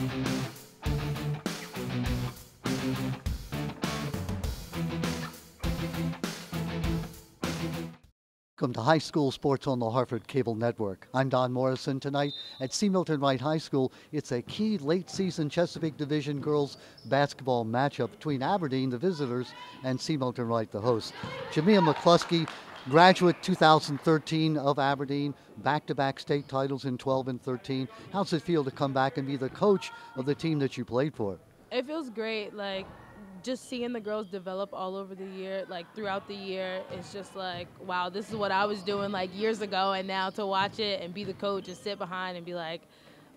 Welcome to High School Sports on the Hartford Cable Network. I'm Don Morrison. Tonight at C. Milton Wright High School, it's a key late-season Chesapeake Division girls basketball matchup between Aberdeen, the visitors, and C. Milton Wright, the host. Jamia McCluskey, graduate 2013 of Aberdeen, back-to-back state titles in 12 and 13. How's it feel to come back and be the coach of the team that you played for? It feels great, just seeing the girls develop all over the year, throughout the year. It's just like, wow, this is what I was doing years ago, and now to watch it and be the coach and sit behind and be like,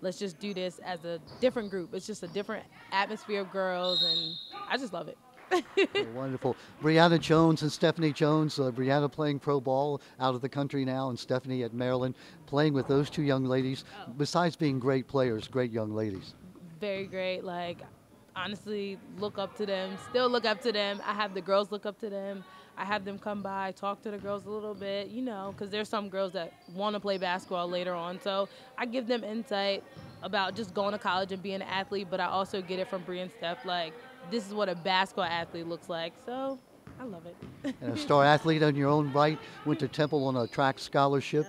let's just do this as a different group. It's just a different atmosphere of girls, and I just love it. Oh, wonderful. Brianna Jones and Stephanie Jones. Brianna playing pro ball out of the country now, and Stephanie at Maryland, playing with those two young ladies. Besides being great players, great young ladies. Very great. Honestly, look up to them, still look up to them. I have the girls look up to them. I have them come by, talk to the girls a little bit, because there's some girls that want to play basketball later on. So I give them insight about just going to college and being an athlete, but I also get it from Bri and Steph, this is what a basketball athlete looks like. So I love it. And a star athlete in your own right, went to Temple on a track scholarship,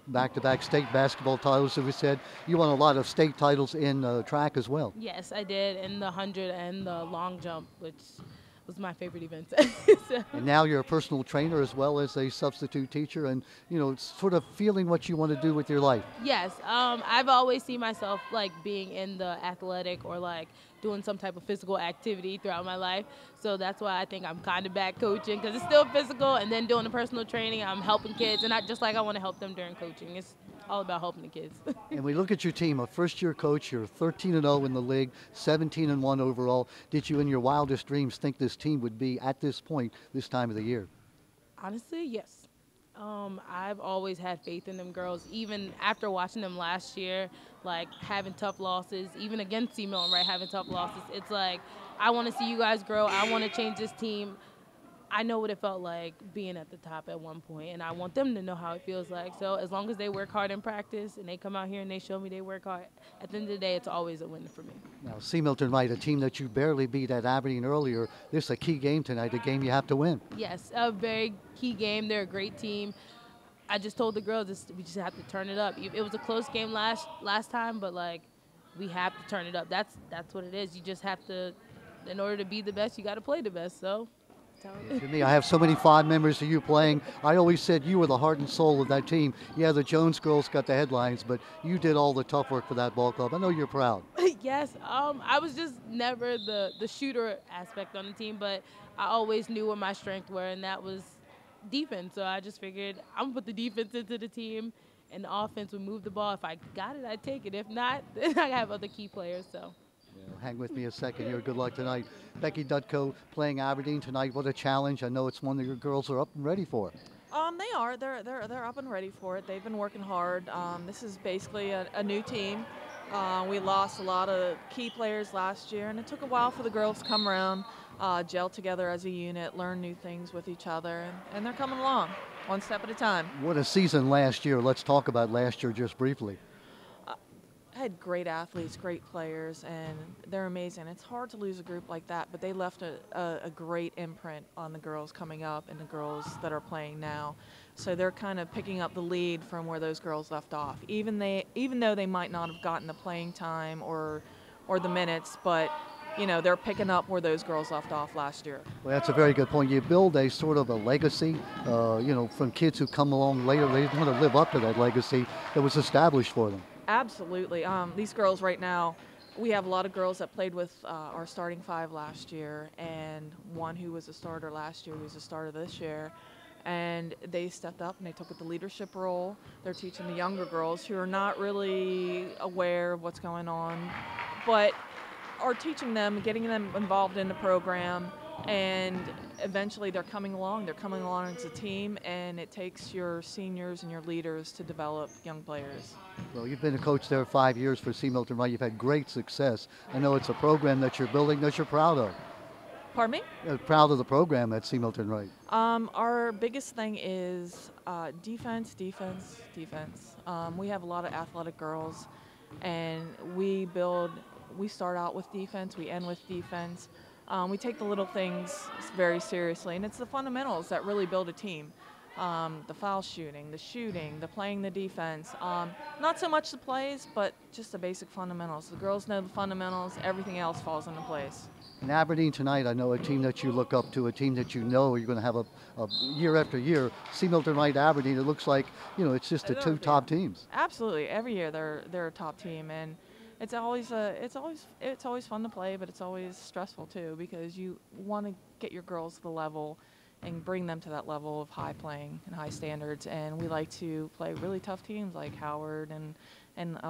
back-to-back state basketball titles, as we said. You won a lot of state titles in track as well. Yes, I did, in the 100 and the long jump, which was my favorite event. So. And now you're a personal trainer as well as a substitute teacher, and sort of feeling what you want to do with your life. Yes, I've always seen myself being in the athletic or doing some type of physical activity throughout my life. So that's why I think I'm kind of back coaching, because it's still physical, and then doing the personal training, I'm helping kids, and just like I want to help them during coaching. It's all about helping the kids. And we look at your team, a first-year coach, you're 13-0 in the league, 17-1 overall. Did you in your wildest dreams think this team would be at this point, this time of the year? Honestly, yes. I've always had faith in them girls, even after watching them last year, having tough losses, even against C. Milton, right, having tough losses. It's I want to see you guys grow. I want to change this team. I know what it felt like being at the top at one point, and I want them to know how it feels like. So as long as they work hard in practice and they come out here and they show me they work hard, at the end of the day, it's always a win for me. Now, C. Milton Wright, a team that you barely beat at Aberdeen earlier, this is a key game tonight, a game you have to win. Yes, a very key game. They're a great team. I just told the girls we just have to turn it up. It was a close game last time, but we have to turn it up. That's what it is. You just have to, in order to be the best, you got to play the best. So. To me, I have so many fond memories of you playing. I always said you were the heart and soul of that team. Yeah, the Jones girls got the headlines, but you did all the tough work for that ball club. I know you're proud. Yes, I was just never the shooter aspect on the team, but I always knew what my strengths were, and that was defense. So I just figured I'm going to put the defense into the team, and the offense would move the ball. If I got it, I'd take it. If not, then I have other key players. So. Hang with me a second here. Good luck tonight. Becky Dutko playing Aberdeen tonight. What a challenge. I know it's one that your girls are up and ready for. They are. They're up and ready for it. They've been working hard. This is basically a new team. We lost a lot of key players last year, and it took a while for the girls to come around, gel together as a unit, learn new things with each other, and they're coming along one step at a time. What a season last year. Let's talk about last year just briefly. I had great athletes, great players, and they're amazing. It's hard to lose a group like that, but they left a great imprint on the girls coming up and the girls that are playing now. So they're kind of picking up the lead from where those girls left off, even though they might not have gotten the playing time or the minutes, but they're picking up where those girls left off last year. Well, that's a very good point. You build a sort of a legacy, from kids who come along later. They want to live up to that legacy that was established for them. Absolutely. These girls right now, we have a lot of girls that played with our starting five last year, and one who was a starter last year who's a starter this year. And they stepped up and they took the leadership role. They're teaching the younger girls who are not really aware of what's going on, but are teaching them, getting them involved in the program, and eventually they're coming along. They're coming along as a team, and it takes your seniors and your leaders to develop young players. Well, you've been a coach there 5 years for C. Milton Wright. You've had great success. I know it's a program that you're building that you're proud of. Pardon me? Proud of the program at C. Milton Wright. Our biggest thing is defense. We have a lot of athletic girls, and we build We start out with defense, we end with defense. We take the little things very seriously, and it's the fundamentals that really build a team. The foul shooting, the playing the defense. Not so much the plays, but just the basic fundamentals. The girls know the fundamentals, everything else falls into place. In Aberdeen tonight, I know a team that you look up to, a team that you know you're going to have a year after year. See Milton Wright, Aberdeen, it looks like, it's just the two top teams. Absolutely. Every year they're a top team, and it's always fun to play, but it's always stressful too, because you want to get your girls to the level and bring them to that level of high playing and high standards. And we like to play really tough teams like Howard and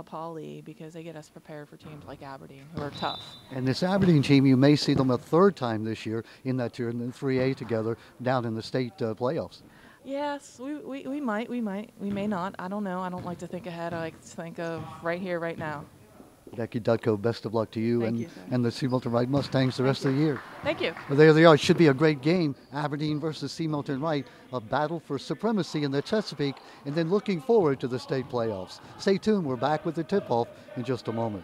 Poly, because they get us prepared for teams like Aberdeen, who are tough. And this Aberdeen team, you may see them a third time this year in that you're in the 3A together down in the state playoffs. Yes, we might. We may not. I don't know. I don't like to think ahead. I like to think of right here, right now. Becky Dutko, best of luck to you, and the See Milton Wright Mustangs the rest of the year. Thank you. Well, there they are. It should be a great game. Aberdeen versus See Milton Wright, a battle for supremacy in the Chesapeake, and then looking forward to the state playoffs. Stay tuned. We're back with the tip-off in just a moment.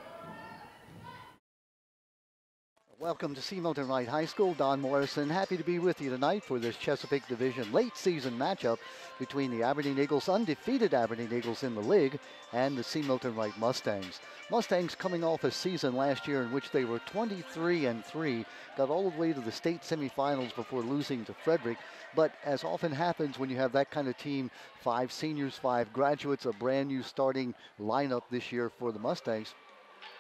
Welcome to See Milton Wright High School. Don Morrison, happy to be with you tonight for this Chesapeake Division late season matchup between the Aberdeen Eagles, undefeated Aberdeen Eagles in the league, and the See Milton Wright Mustangs. Mustangs coming off a season last year in which they were 23-3, got all the way to the state semifinals before losing to Frederick. But as often happens when you have that kind of team, 5 seniors, 5 graduates, a brand new starting lineup this year for the Mustangs,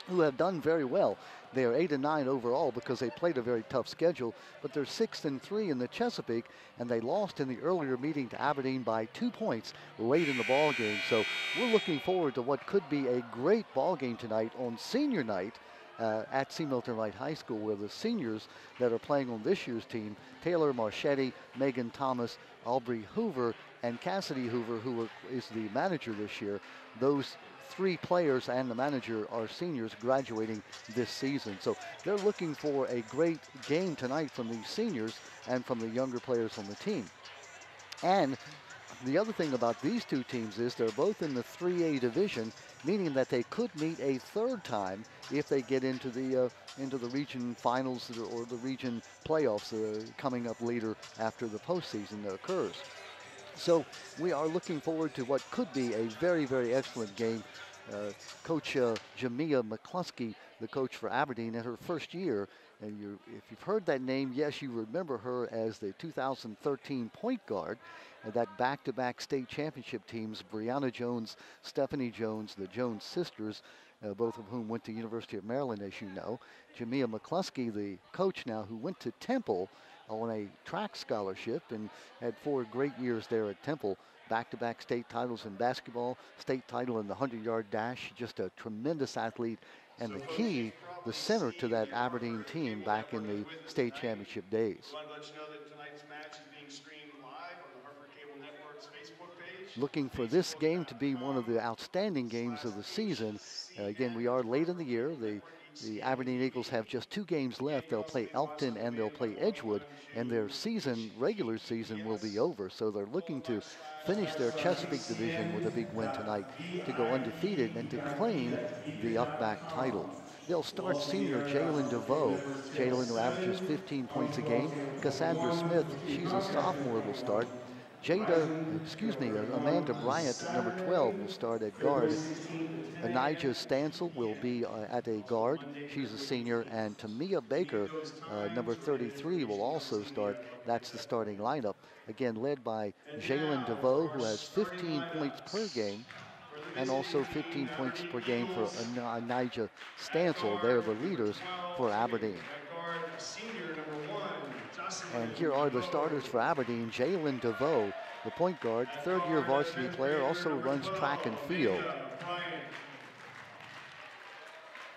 who have done very well. They are 8-9 overall because they played a very tough schedule, but they're 6-3 in the Chesapeake, and they lost in the earlier meeting to Aberdeen by 2 points late in the ball game. So we're looking forward to what could be a great ball game tonight on senior night at See Milton Wright High School, where the seniors that are playing on this year's team, Taylor Marchetti, Megan Thomas, Aubrey Hoover, and Cassidy Hoover, who is the manager this year, those 3 players and the manager are seniors graduating this season. So they're looking for a great game tonight from these seniors and from the younger players on the team. And the other thing about these two teams is they're both in the 3A division, meaning that they could meet a third time if they get into the region finals or the region playoffs coming up later after the postseason occurs. So we are looking forward to what could be a very, very excellent game. Coach Jamia McCluskey, the coach for Aberdeen, in her first year, and if you've heard that name, yes, you remember her as the 2013 point guard. That back-to-back state championship teams, Brianna Jones, Stephanie Jones, the Jones sisters, both of whom went to University of Maryland, as you know. Jamia McCluskey, the coach now, who went to Temple on a track scholarship and had 4 great years there at Temple. Back-to-back state titles in basketball, state title in the 100-yard dash, just a tremendous athlete, and the key, the center to that Aberdeen team back in the state championship days. I want to let you know that tonight's match is being streamed live on the Hartford Cable Network's Facebook page. Looking for this game to be one of the outstanding games of the season. Again, we are late in the year. The Aberdeen Eagles have just 2 games left. They'll play Elkton and they'll play Edgewood, and their regular season will be over. So they're looking to finish their Chesapeake division with a big win tonight to go undefeated and to claim the up-back title. They'll start senior Jalen DeVoe. Jalen, who averages 15 points a game. Cassandra Smith, she's a sophomore, will start. Amanda Bryant, number 12, will start at guard. Anijah Stansel will be at a guard. She's a senior. And Tamia Baker, number 33, will also start. That's the starting lineup. Again, led by Jalen DeVoe, who has 15 points per game, and also 15 points per game for Anijah Stansel. They're the leaders for Aberdeen. And here are the starters for Aberdeen. Jalen DeVoe, the point guard, 3rd-year varsity player, also runs track and field.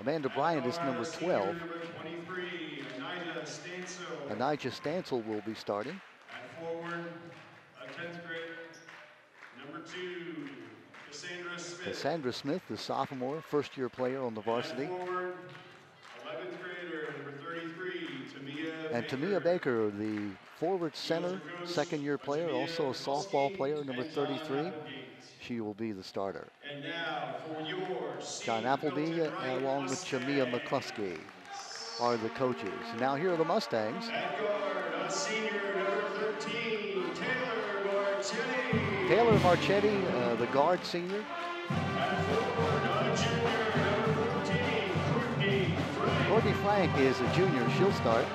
Amanda Bryant is number 12. Anijah Stansel will be starting. At forward, a 10th grader, number 2, Cassandra Smith. Cassandra Smith, the sophomore, 1st-year player on the varsity. At forward, 11th grader, number 33, Tamia And Tamia Baker, the forward center, 2nd-year player, also a softball player, number 33. She will be the starter. And now for your John Appleby, along with Jamia McCluskey, are the coaches. Now here are the Mustangs. At guard, a senior, number 13, Taylor Marchetti. Taylor Marchetti, the guard senior. At forward, a junior, number 14, Courtney Frank. Courtney Frank is a junior. She'll start.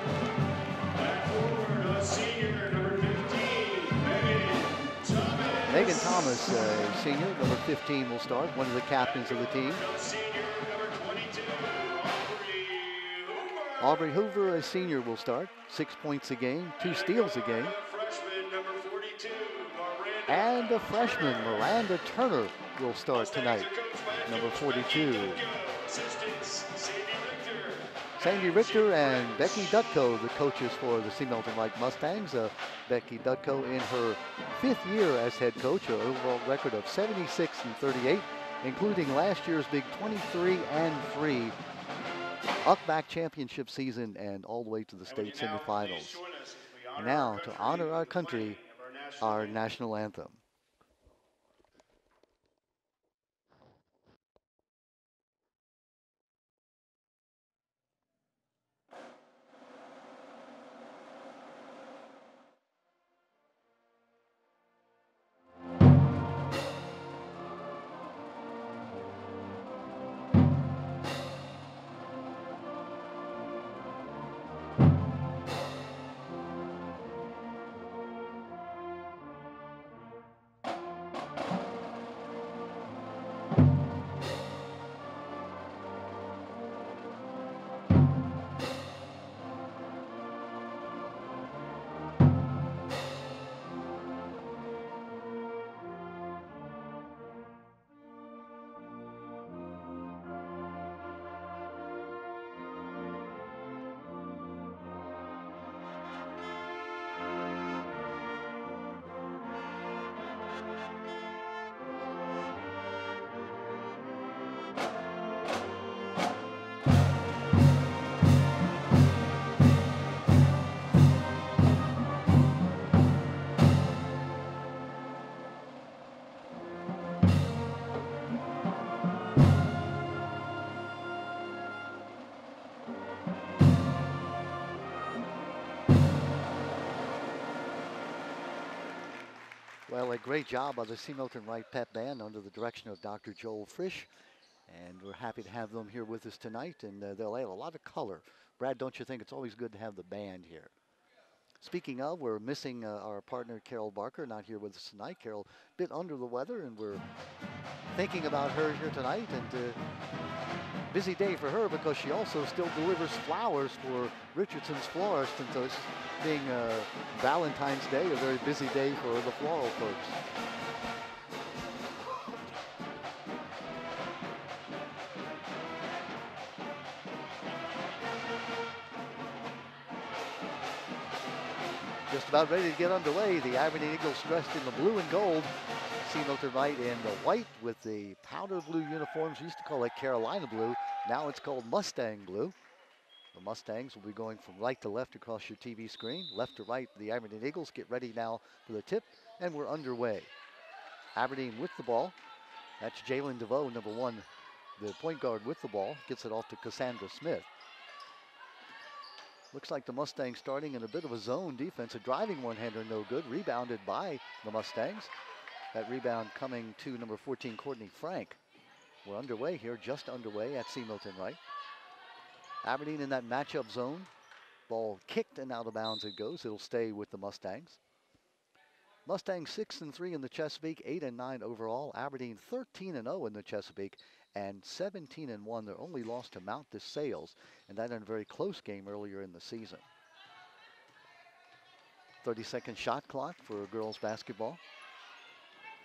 At forward, a senior, number 15, Megan Thomas. Megan Thomas, senior, number 15, will start. One of the captains of the team. Senior, number 22, Aubrey Hoover, a senior, will start. 6 points a game, 2 steals a game. freshman, number 42, Miranda. And a freshman, Miranda Turner, will start tonight. Number 42. Assistants, Sandy Richter and Becky Dutko, the coaches for the C. Milton Wright Mustangs. Becky Dutko in her 5th year as head coach, an overall record of 76-38, including last year's big 23-3 Up-Back championship season and all the way to the state semifinals. Now, to honor our country, our national anthem. Well, a great job by the C. Milton Wright Pep Band under the direction of Dr. Joel Frisch. And we're happy to have them here with us tonight, and they'll add a lot of color. Brad, don't you think it's always good to have the band here? Speaking of, we're missing our partner, Carol Barker, not here with us tonight. Carol, a bit under the weather, and we're thinking about her here tonight. And busy day for her because she also still delivers flowers for Richardson's Florist. And so it's being Valentine's Day, a very busy day for the floral folks. Just about ready to get underway. The Aberdeen Eagles dressed in the blue and gold. C. Milton Wright in the white with the powder blue uniforms. We used to call it Carolina blue. Now it's called Mustang blue. The Mustangs will be going from right to left across your TV screen. Left to right, the Aberdeen Eagles get ready now for the tip, and we're underway. Aberdeen with the ball. That's Jalen DeVoe, number 1, the point guard with the ball. Gets it off to Cassandra Smith. Looks like the Mustangs starting in a bit of a zone defense. A driving one-hander, no good. Rebounded by the Mustangs. That rebound coming to number 14, Courtney Frank. We're underway here, just underway at C. Milton Wright. Aberdeen in that matchup zone. Ball kicked and out of bounds it goes. It'll stay with the Mustangs. Mustangs 6-3 in the Chesapeake, 8-9 overall. Aberdeen 13-0 in the Chesapeake and 17-1. Their only loss to Mount DeSales, and that in a very close game earlier in the season. 30-second shot clock for girls basketball.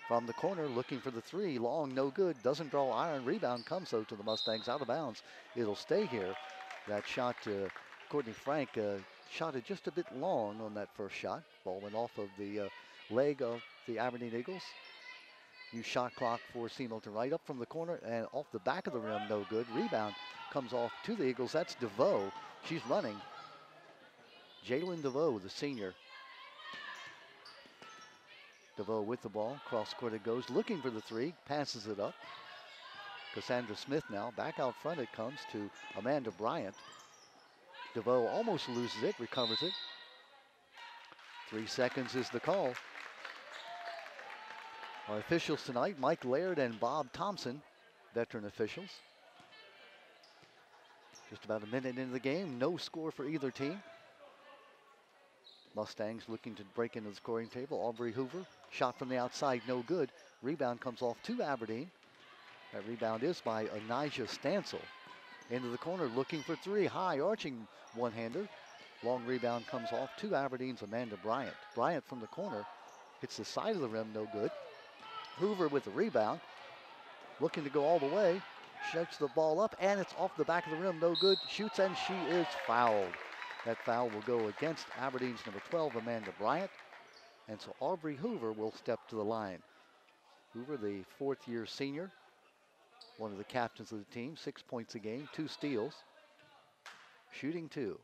From the corner, looking for the three. Long, no good. Doesn't draw iron. Rebound comes, though, to the Mustangs out of bounds. It'll stay here. That shot, Courtney Frank shot it just a bit long on that first shot. Ball went off of the leg of the Aberdeen Eagles. New shot clock for C. Milton Wright. Up from the corner and off the back of the rim, no good. Rebound comes off to the Eagles. That's DeVoe. She's running. Jalen DeVoe, the senior. DeVoe with the ball. Cross court it goes. Looking for the three. Passes it up. Cassandra Smith now. Back out front it comes to Amanda Bryant. DeVoe almost loses it. Recovers it. 3 seconds is the call. Our officials tonight, Mike Laird and Bob Thompson, veteran officials. Just about a minute into the game. No score for either team. Mustangs looking to break into the scoring table. Aubrey Hoover, shot from the outside, no good. Rebound comes off to Aberdeen. That rebound is by Anijah Stansel. Into the corner, looking for three. High, arching one-hander. Long rebound comes off to Aberdeen's Amanda Bryant. Bryant from the corner hits the side of the rim, no good. Hoover with the rebound. Looking to go all the way. Shoots the ball up, and it's off the back of the rim, no good. Shoots, and she is fouled. That foul will go against Aberdeen's number 12, Amanda Bryant. And so Aubrey Hoover will step to the line. Hoover, the fourth-year senior, one of the captains of the team, 6 points a game, 2 steals, shooting 2.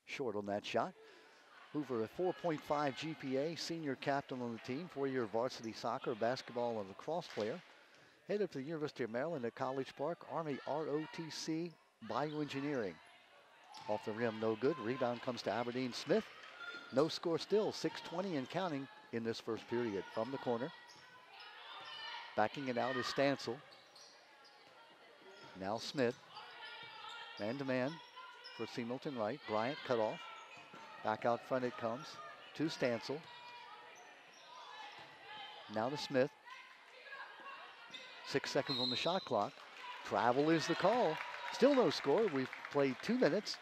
Short on that shot. Hoover, a 4.5 GPA, senior captain on the team, 4-year varsity soccer, basketball, and lacrosse player. Headed to the University of Maryland at College Park, Army ROTC Bioengineering. Off the rim, no good. Rebound comes to Aberdeen Smith. No score still, 6:20 and counting in this first period. From the corner. Backing it out is Stansel. Now Smith. Man-to-man for C. Milton Wright. Bryant cut off. Back out front it comes to Stansel. Now to Smith. 6 seconds on the shot clock. Travel is the call. Still no score. We've played 2 minutes.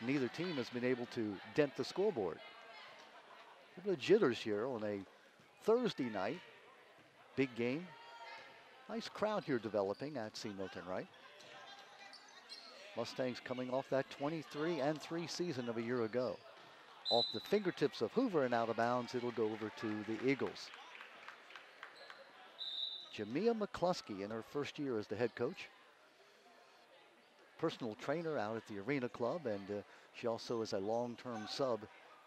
Neither team has been able to dent the scoreboard. A little bit of jitters here on a Thursday night. Big game. Nice crowd here developing at C. Milton Wright. Mustangs coming off that 23-3 season of a year ago. Off the fingertips of Hoover and out of bounds, it'll go over to the Eagles. Jamia McCluskey in her first year as the head coach. Personal trainer out at the Arena Club, and she also is a long-term sub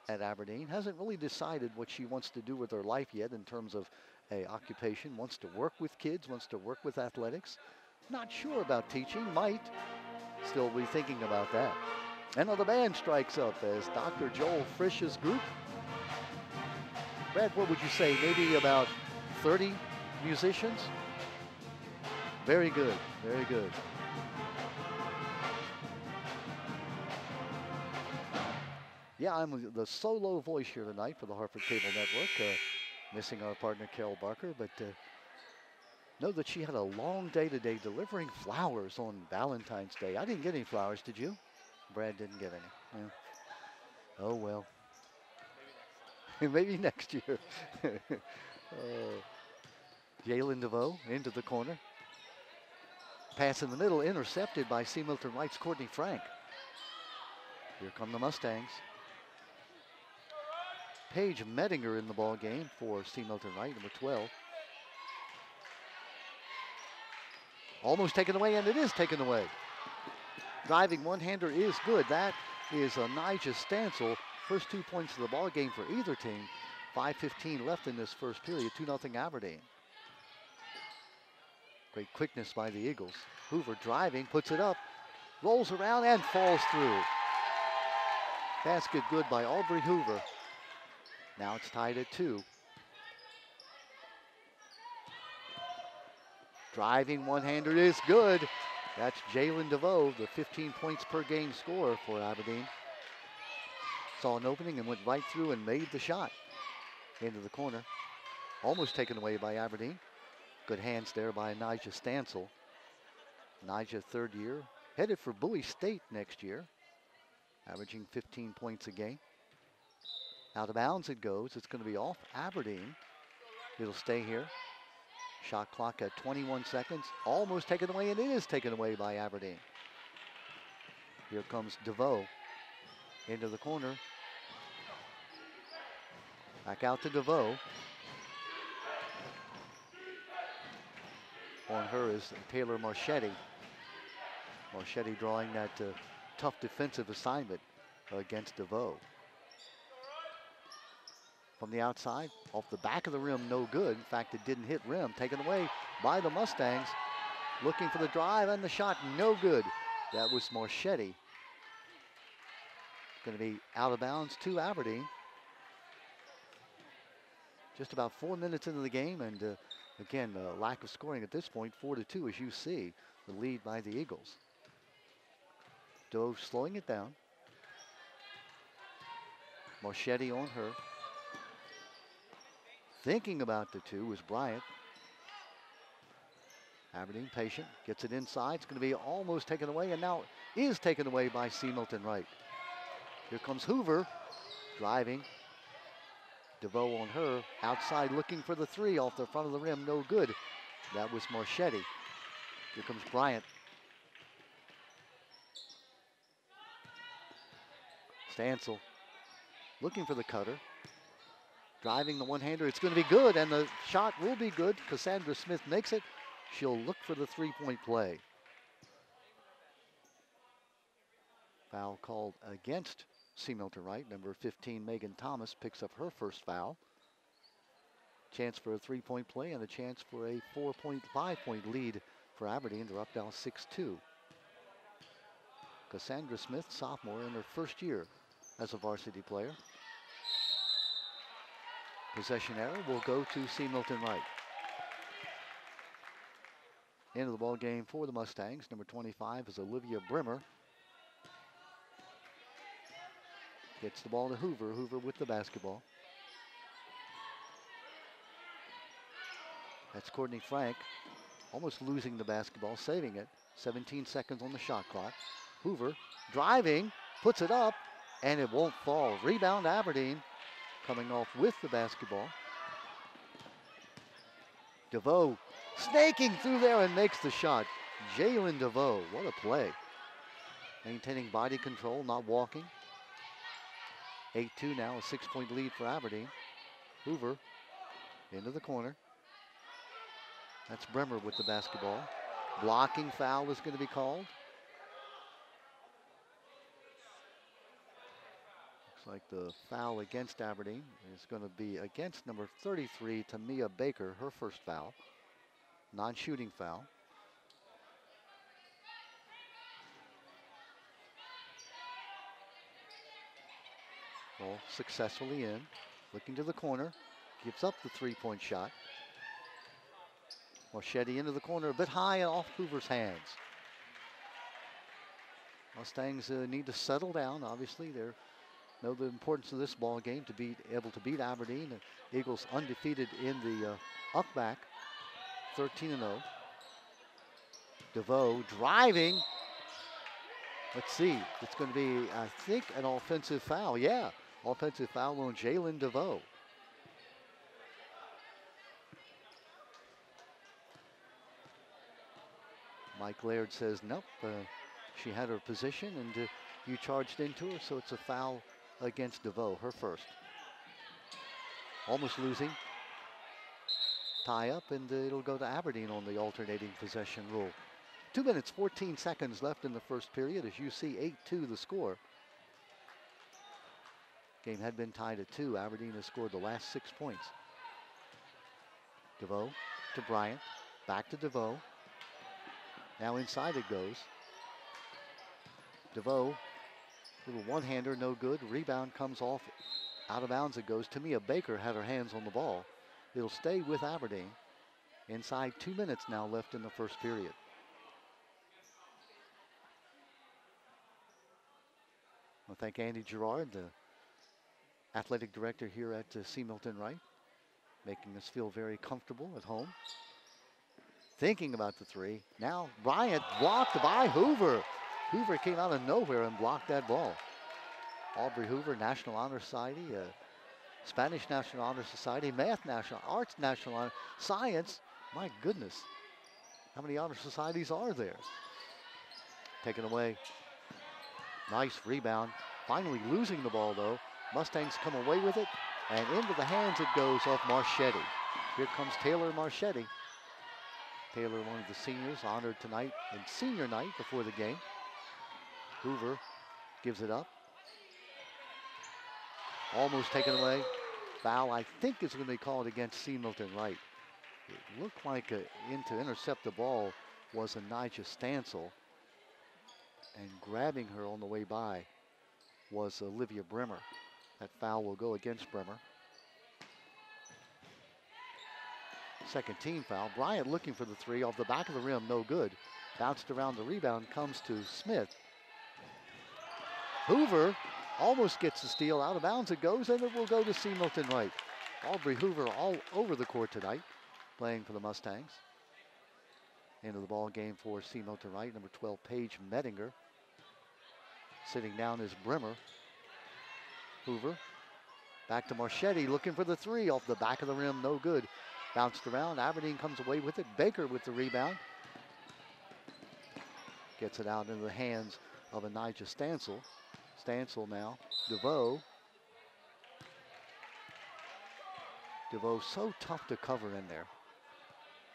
at Aberdeen. Hasn't really decided what she wants to do with her life yet in terms of a occupation. Wants to work with kids, wants to work with athletics. Not sure about teaching, might still be thinking about that. And the band strikes up as Dr. Joel Frisch's group. Brad, what would you say? Maybe about 30 musicians? Very good, very good. Yeah, I'm the solo voice here tonight for the Hartford Cable Network. Missing our partner, Carol Barker, but know that she had a long day today delivering flowers on Valentine's Day. I didn't get any flowers, did you? Brad didn't get any. Yeah. Oh, well. Maybe next year. Jalen DeVoe into the corner. Pass in the middle, intercepted by C. Milton Wright's Courtney Frank. Here come the Mustangs. Paige Mettinger in the ball game for C. Milton Wright, number 12. Almost taken away, and it is taken away. Driving one-hander is good. That is Anijah Stansel. First 2 points of the ball game for either team. 5:15 left in this first period. 2-0 Aberdeen. Great quickness by the Eagles. Hoover driving, puts it up, rolls around and falls through. Basket good by Aubrey Hoover. Now it's tied at 2. Driving one-hander is good. That's Jalen DeVoe, the 15 points per game scorer for Aberdeen. Saw an opening and went right through and made the shot into the corner. Almost taken away by Aberdeen. Good hands there by Anijah Stansel. Anijah, third year, headed for Bowie State next year, averaging 15 points a game. Out of bounds it goes. It's going to be off Aberdeen. It'll stay here. Shot clock at 21 seconds. Almost taken away, and it is taken away by Aberdeen. Here comes DeVoe into the corner. Back out to DeVoe. On her is Taylor Marchetti. Marchetti drawing that tough defensive assignment against DeVoe. From the outside, off the back of the rim, no good. In fact, it didn't hit rim. Taken away by the Mustangs. Looking for the drive and the shot, no good. That was Marchetti. Going to be out of bounds to Aberdeen. Just about 4 minutes into the game, and again, lack of scoring at this point, 4-2 as you see, the lead by the Eagles. Dove slowing it down. Marchetti on her. Thinking about the two was Bryant. Aberdeen patient, gets it inside. It's going to be almost taken away, and now is taken away by C. Milton Wright. Here comes Hoover, driving. DeVoe on her, outside looking for the three off the front of the rim, no good. That was Marchetti. Here comes Bryant. Stancil looking for the cutter. Driving the one-hander, it's going to be good, and the shot will be good. Cassandra Smith makes it. She'll look for the three-point play. Foul called against C. Milton Wright. Number 15, Megan Thomas, picks up her first foul. Chance for a three-point play and a chance for a 5-point lead for Aberdeen. They're up now 6-2. Cassandra Smith, sophomore, in her first year as a varsity player. Possession error will go to C. Milton Wright. Into the ball game for the Mustangs. Number 25 is Olivia Brimmer. Gets the ball to Hoover. Hoover with the basketball. That's Courtney Frank. Almost losing the basketball, saving it. 17 seconds on the shot clock. Hoover driving, puts it up, and it won't fall. Rebound Aberdeen. Coming off with the basketball. DeVoe snaking through there and makes the shot. Jalen DeVoe, what a play. Maintaining body control, not walking. 8-2 now, a 6-point lead for Aberdeen. Hoover into the corner. That's Bremer with the basketball. Blocking foul is going to be called. Like the foul against Aberdeen is going to be against number 33, Tamia Baker, her first foul. Non-shooting foul. Ball successfully in. Looking to the corner. Gives up the three-point shot. Marchetti into the corner, a bit high and off Hoover's hands. Mustangs need to settle down. Obviously, they're know the importance of this ball game to be able to beat Aberdeen. The Eagles undefeated in the Uckback, 13-0. DeVoe driving. Let's see. It's going to be, I think, an offensive foul. Yeah, offensive foul on Jalen DeVoe. Mike Laird says, nope, she had her position and you charged into her, so it's a foul against DeVoe, her first. Almost losing. Tie up, and it'll go to Aberdeen on the alternating possession rule. 2 minutes, 14 seconds left in the first period. As you see, 8-2 the score. Game had been tied at 2. Aberdeen has scored the last 6 points. DeVoe to Bryant. Back to DeVoe. Now inside it goes. DeVoe, little one-hander, no good. Rebound comes off. Out of bounds it goes. Tamia Baker had her hands on the ball. It'll stay with Aberdeen. Inside 2 minutes now left in the first period. I want to thank Andy Gerard, the athletic director here at C. Milton Wright, making us feel very comfortable at home. Thinking about the three. Now Bryant blocked by Hoover. Hoover came out of nowhere and blocked that ball. Aubrey Hoover, National Honor Society, Spanish National Honor Society, Math National, Arts National Honor, Science. My goodness, how many honor societies are there? Taken away. Nice rebound. Finally losing the ball though. Mustangs come away with it, and into the hands it goes of Marchetti. Here comes Taylor Marchetti. Taylor, one of the seniors, honored tonight in senior night before the game. Hoover gives it up. Almost taken away. Foul, I think, is going to be called against C. Milton Wright. It looked like in to intercept the ball was a Nigel Stansel. And grabbing her on the way by was Olivia Bremer. That foul will go against Bremer. Second team foul. Bryant looking for the three off the back of the rim, no good. Bounced around the rebound, comes to Smith. Hoover almost gets the steal, out of bounds it goes, and it will go to C. Milton Wright. Aubrey Hoover all over the court tonight, playing for the Mustangs. Into the ball game for C. Milton Wright, number 12, Paige Mettinger. Sitting down is Bremer. Hoover, back to Marchetti, looking for the three off the back of the rim, no good. Bounced around, Aberdeen comes away with it. Baker with the rebound. Gets it out into the hands of Anijah Stansel. Stansel now, DeVoe. DeVoe so tough to cover in there.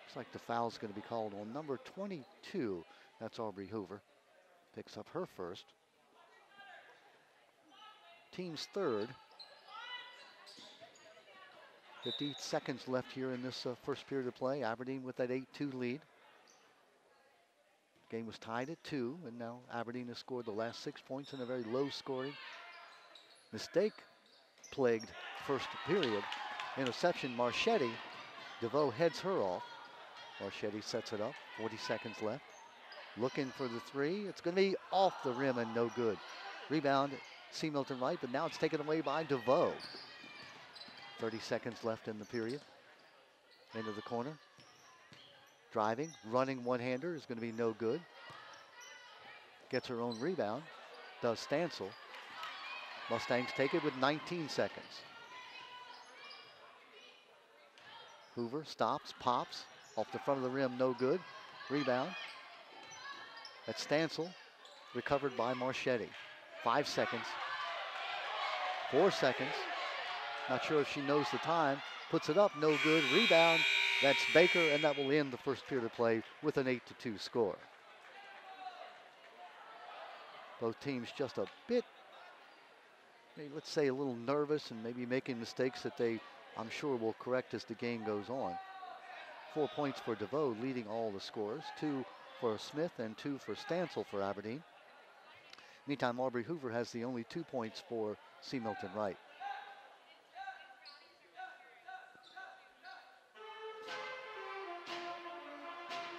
Looks like the foul's going to be called on number 22. That's Aubrey Hoover. Picks up her first. Team's third. 50 seconds left here in this first period of play. Aberdeen with that 8-2 lead. Game was tied at 2, and now Aberdeen has scored the last 6 points in a very low-scoring, mistake-plagued first period. Interception, Marchetti. DeVoe heads her off. Marchetti sets it up, 40 seconds left. Looking for the three. It's going to be off the rim and no good. Rebound, C. Milton Wright, but now it's taken away by DeVoe. 30 seconds left in the period. Into the corner. Driving, running one-hander is going to be no good. Gets her own rebound. Does Stansel. Mustangs take it with 19 seconds. Hoover stops, pops. Off the front of the rim, no good. Rebound. That's Stansel. Recovered by Marchetti. 5 seconds. 4 seconds. Not sure if she knows the time. Puts it up, no good. Rebound. That's Baker, and that will end the first period of play with an 8-2 score. Both teams just a bit, maybe let's say a little nervous and maybe making mistakes that they, I'm sure, will correct as the game goes on. 4 points for DeVoe, leading all the scores. 2 for Smith and 2 for Stansel for Aberdeen. Meantime, Aubrey Hoover has the only 2 points for C. Milton Wright.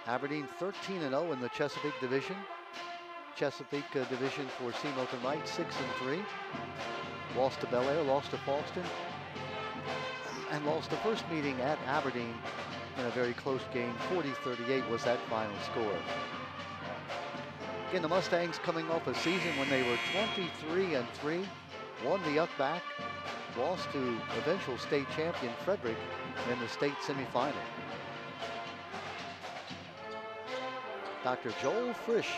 Aberdeen 13-0 in the Chesapeake division. Chesapeake division for C. Milton Wright, 6-3. Lost to Bel Air, lost to Falston, and lost the first meeting at Aberdeen in a very close game. 40-38 was that final score. Again, the Mustangs coming off a season when they were 23-3, won the Yuck-Back, lost to eventual state champion Frederick in the state semifinal. Dr. Joel Frisch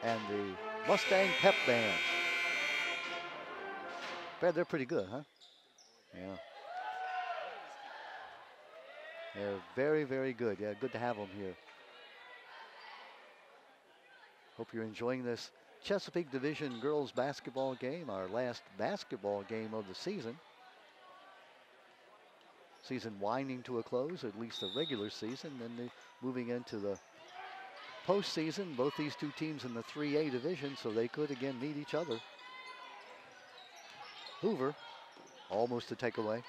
and the Mustang Pep Band. Bet they're pretty good, huh? Yeah. They're very, very good. Yeah, good to have them here. Hope you're enjoying this Chesapeake Division girls basketball game, our last basketball game of the season. Season winding to a close, at least the regular season, then moving into the postseason. Both these two teams in the 3A division, so they could again meet each other. Hoover, almost a takeaway.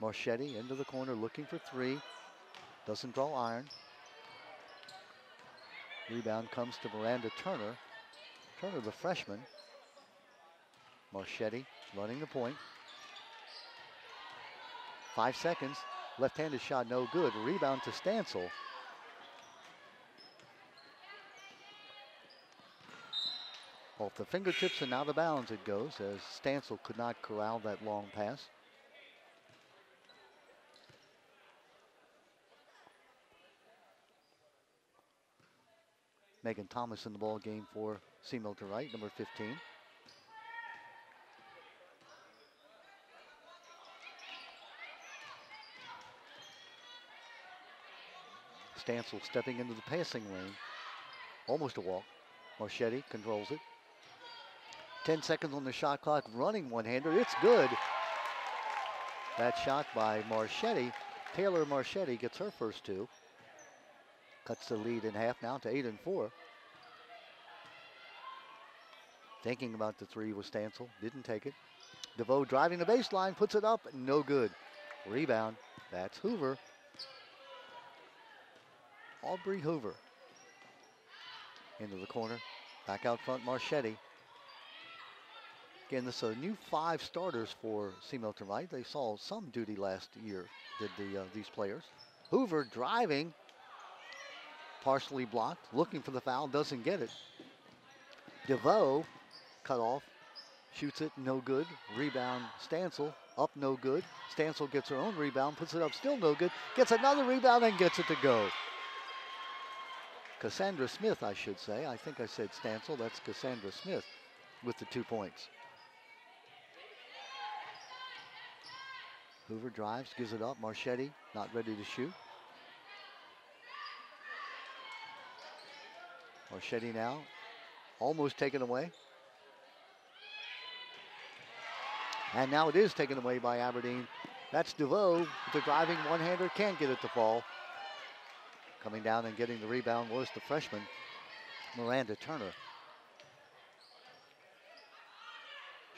Marchetti into the corner looking for three. Doesn't draw iron. Rebound comes to Miranda Turner. Turner, the freshman. Marchetti running the point. 5 seconds. Left-handed shot, no good. Rebound to Stansel. Off the fingertips and out of bounds it goes, as Stansel could not corral that long pass. Megan Thomas in the ball game for C. Milton Wright, number 15. Stansel stepping into the passing lane. Almost a walk. Marchetti controls it. 10 seconds on the shot clock, running one-hander. It's good. That shot by Marchetti. Taylor Marchetti gets her first two. Cuts the lead in half now to 8-4. Thinking about the three was Stansel. Didn't take it. DeVoe driving the baseline, puts it up, no good. Rebound. That's Hoover. Aubrey Hoover. Into the corner. Back out front, Marchetti. Again, this is a new 5 starters for C. Milton Wright. They saw some duty last year, did these players. Hoover driving. Partially blocked. Looking for the foul. Doesn't get it. DeVoe cut off. Shoots it. No good. Rebound. Stansel. Up. No good. Stansel gets her own rebound. Puts it up. Still no good. Gets another rebound and gets it to go. Cassandra Smith, I should say. I think I said Stansel. That's Cassandra Smith with the 2 points. Hoover drives, gives it up. Marchetti not ready to shoot. Marchetti now almost taken away. And now it is taken away by Aberdeen. That's DeVoe with the driving one-hander. Can't get it to fall. Coming down and getting the rebound was the freshman, Miranda Turner.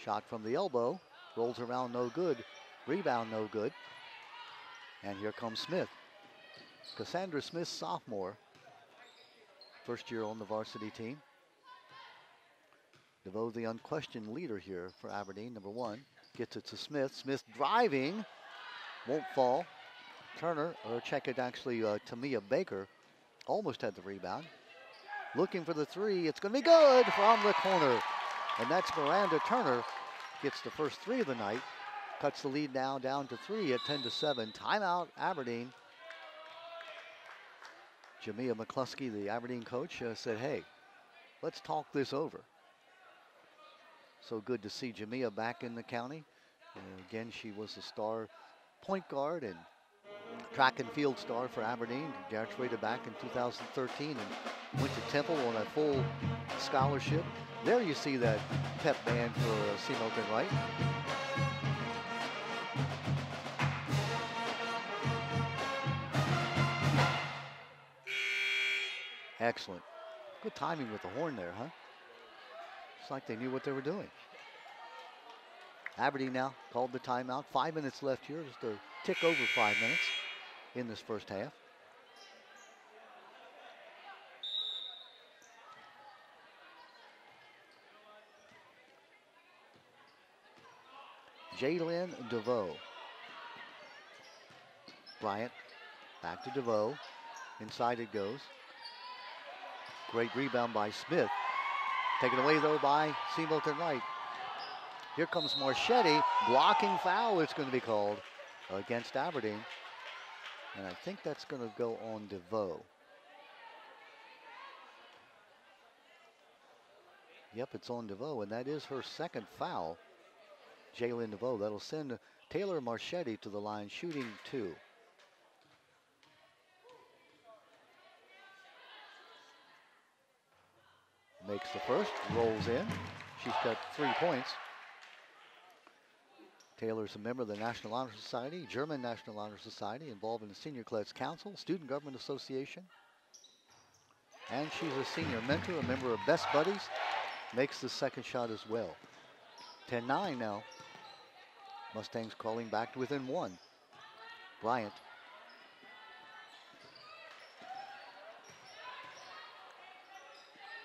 Shot from the elbow. Rolls around, no good. Rebound, no good. And here comes Smith. Cassandra Smith, sophomore. First year on the varsity team. DeVoe, the unquestioned leader here for Aberdeen, number 1. Gets it to Smith. Smith driving. Won't fall. Turner, or check it actually, Tamia Baker almost had the rebound. Looking for the three. It's going to be good from the corner. And that's Miranda Turner. Gets the first 3 of the night. Cuts the lead now down to 3 at 10-7. Timeout, Aberdeen. Jamia McCluskey, the Aberdeen coach, said, hey, let's talk this over. So good to see Jamia back in the county. Again, she was a star point guard and track and field star for Aberdeen. Graduated back in 2013 and went to Temple on a full scholarship. There you see that pep band for C. Milton Wright. Excellent. Good timing with the horn there, huh? It's like they knew what they were doing. Aberdeen now called the timeout. 5 minutes left here, just a tick over 5 minutes in this first half. Jalen DeVoe. Bryant back to DeVoe. Inside it goes. Great rebound by Smith. Taken away, though, by C. Milton Wright. Here comes Marchetti. Blocking foul, it's going to be called against Aberdeen. And I think that's going to go on DeVoe. Yep, it's on DeVoe, and that is her second foul. Jalen DeVoe. That'll send Taylor Marchetti to the line, shooting 2. Makes the first, rolls in. She's got 3 points. Taylor's a member of the National Honor Society, German National Honor Society, involved in the Senior Class Council, Student Government Association. And she's a senior mentor, a member of Best Buddies. Makes the second shot as well. 10-9 now. Mustangs crawling back to within 1. Bryant.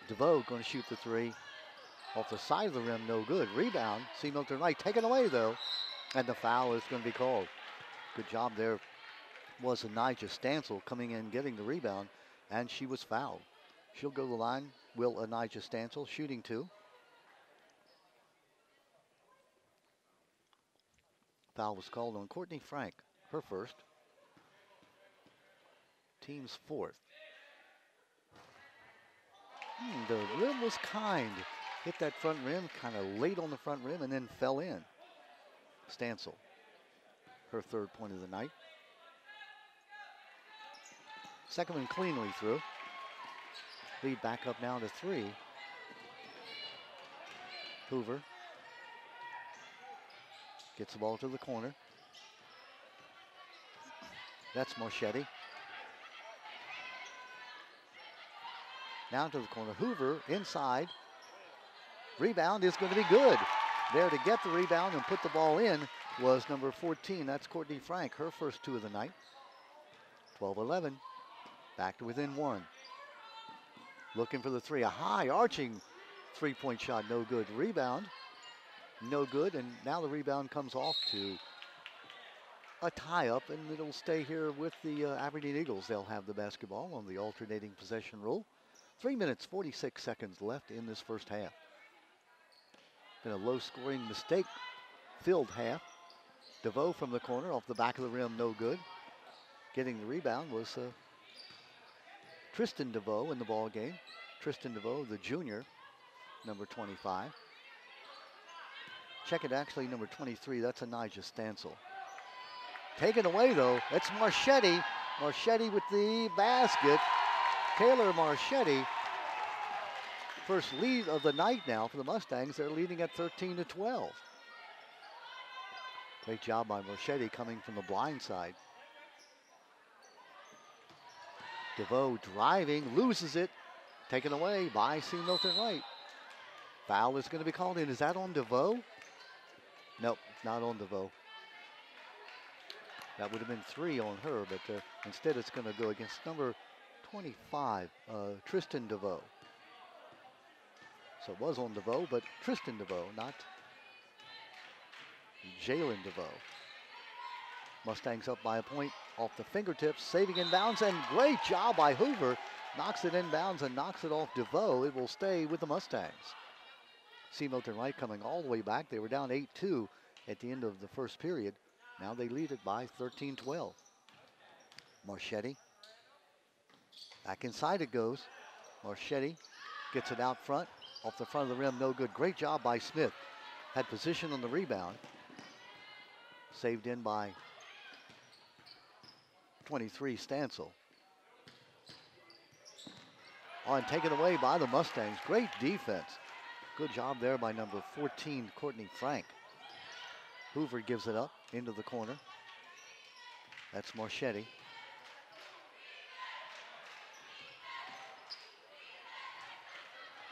DeVoe going to shoot the 3. Off the side of the rim, no good. Rebound, C. Milton Wright taken away though. And the foul is going to be called. Good job there was Anijah Stansel coming in, getting the rebound, and she was fouled. She'll go to the line, will Anijah Stansel, shooting 2. Foul was called on Courtney Frank, her first. Team's 4th. The rim was kind. Hit that front rim, kind of late on the front rim, and then fell in. Stansel, her 3rd point of the night. Second one cleanly through. Lead back up now to 3 Hoover gets the ball to the corner. That's Marchetti. Down to the corner. Hoover inside. Rebound is going to be good. There to get the rebound and put the ball in was number 14. That's Courtney Frank, her first 2 of the night. 12-11. Back to within 1. Looking for the 3. A high arching 3-point shot. No good. Rebound. No good. And now the rebound comes off to a tie-up, and it'll stay here with the Aberdeen Eagles. They'll have the basketball on the alternating possession rule. 3 minutes, 46 seconds left in this first half. Been a low-scoring, mistake-filled half. DeVoe from the corner, off the back of the rim, no good. Getting the rebound was Tristan DeVoe in the ball game. Tristan DeVoe, the junior, number 25. Check it, actually, number 23. That's Anijah Stansel. Taken away, though. It's Marchetti. Marchetti with the basket. Taylor Marchetti. First lead of the night now for the Mustangs. They're leading at 13-12. Great job by Marchetti coming from the blind side. DeVoe driving, loses it. Taken away by C. Milton Wright. Foul is going to be called in. Is that on DeVoe? Nope, not on DeVoe. That would have been 3 on her, but instead it's going to go against number 25, Tristan DeVoe. So it was on DeVoe, but Tristan DeVoe, not Jalen DeVoe. Mustangs up by a point off the fingertips, saving inbounds, and great job by Hoover. Knocks it inbounds and knocks it off DeVoe. It will stay with the Mustangs. C. Milton Wright coming all the way back. They were down 8-2 at the end of the first period. Now they lead it by 13-12. Marchetti. Back inside it goes. Marchetti gets it out front. Off the front of the rim, no good. Great job by Smith. Had position on the rebound. Saved in by 23, Stansel. Oh, and taken away by the Mustangs. Great defense. Good job there by number 14, Courtney Frank. Hoover gives it up into the corner. That's Marchetti.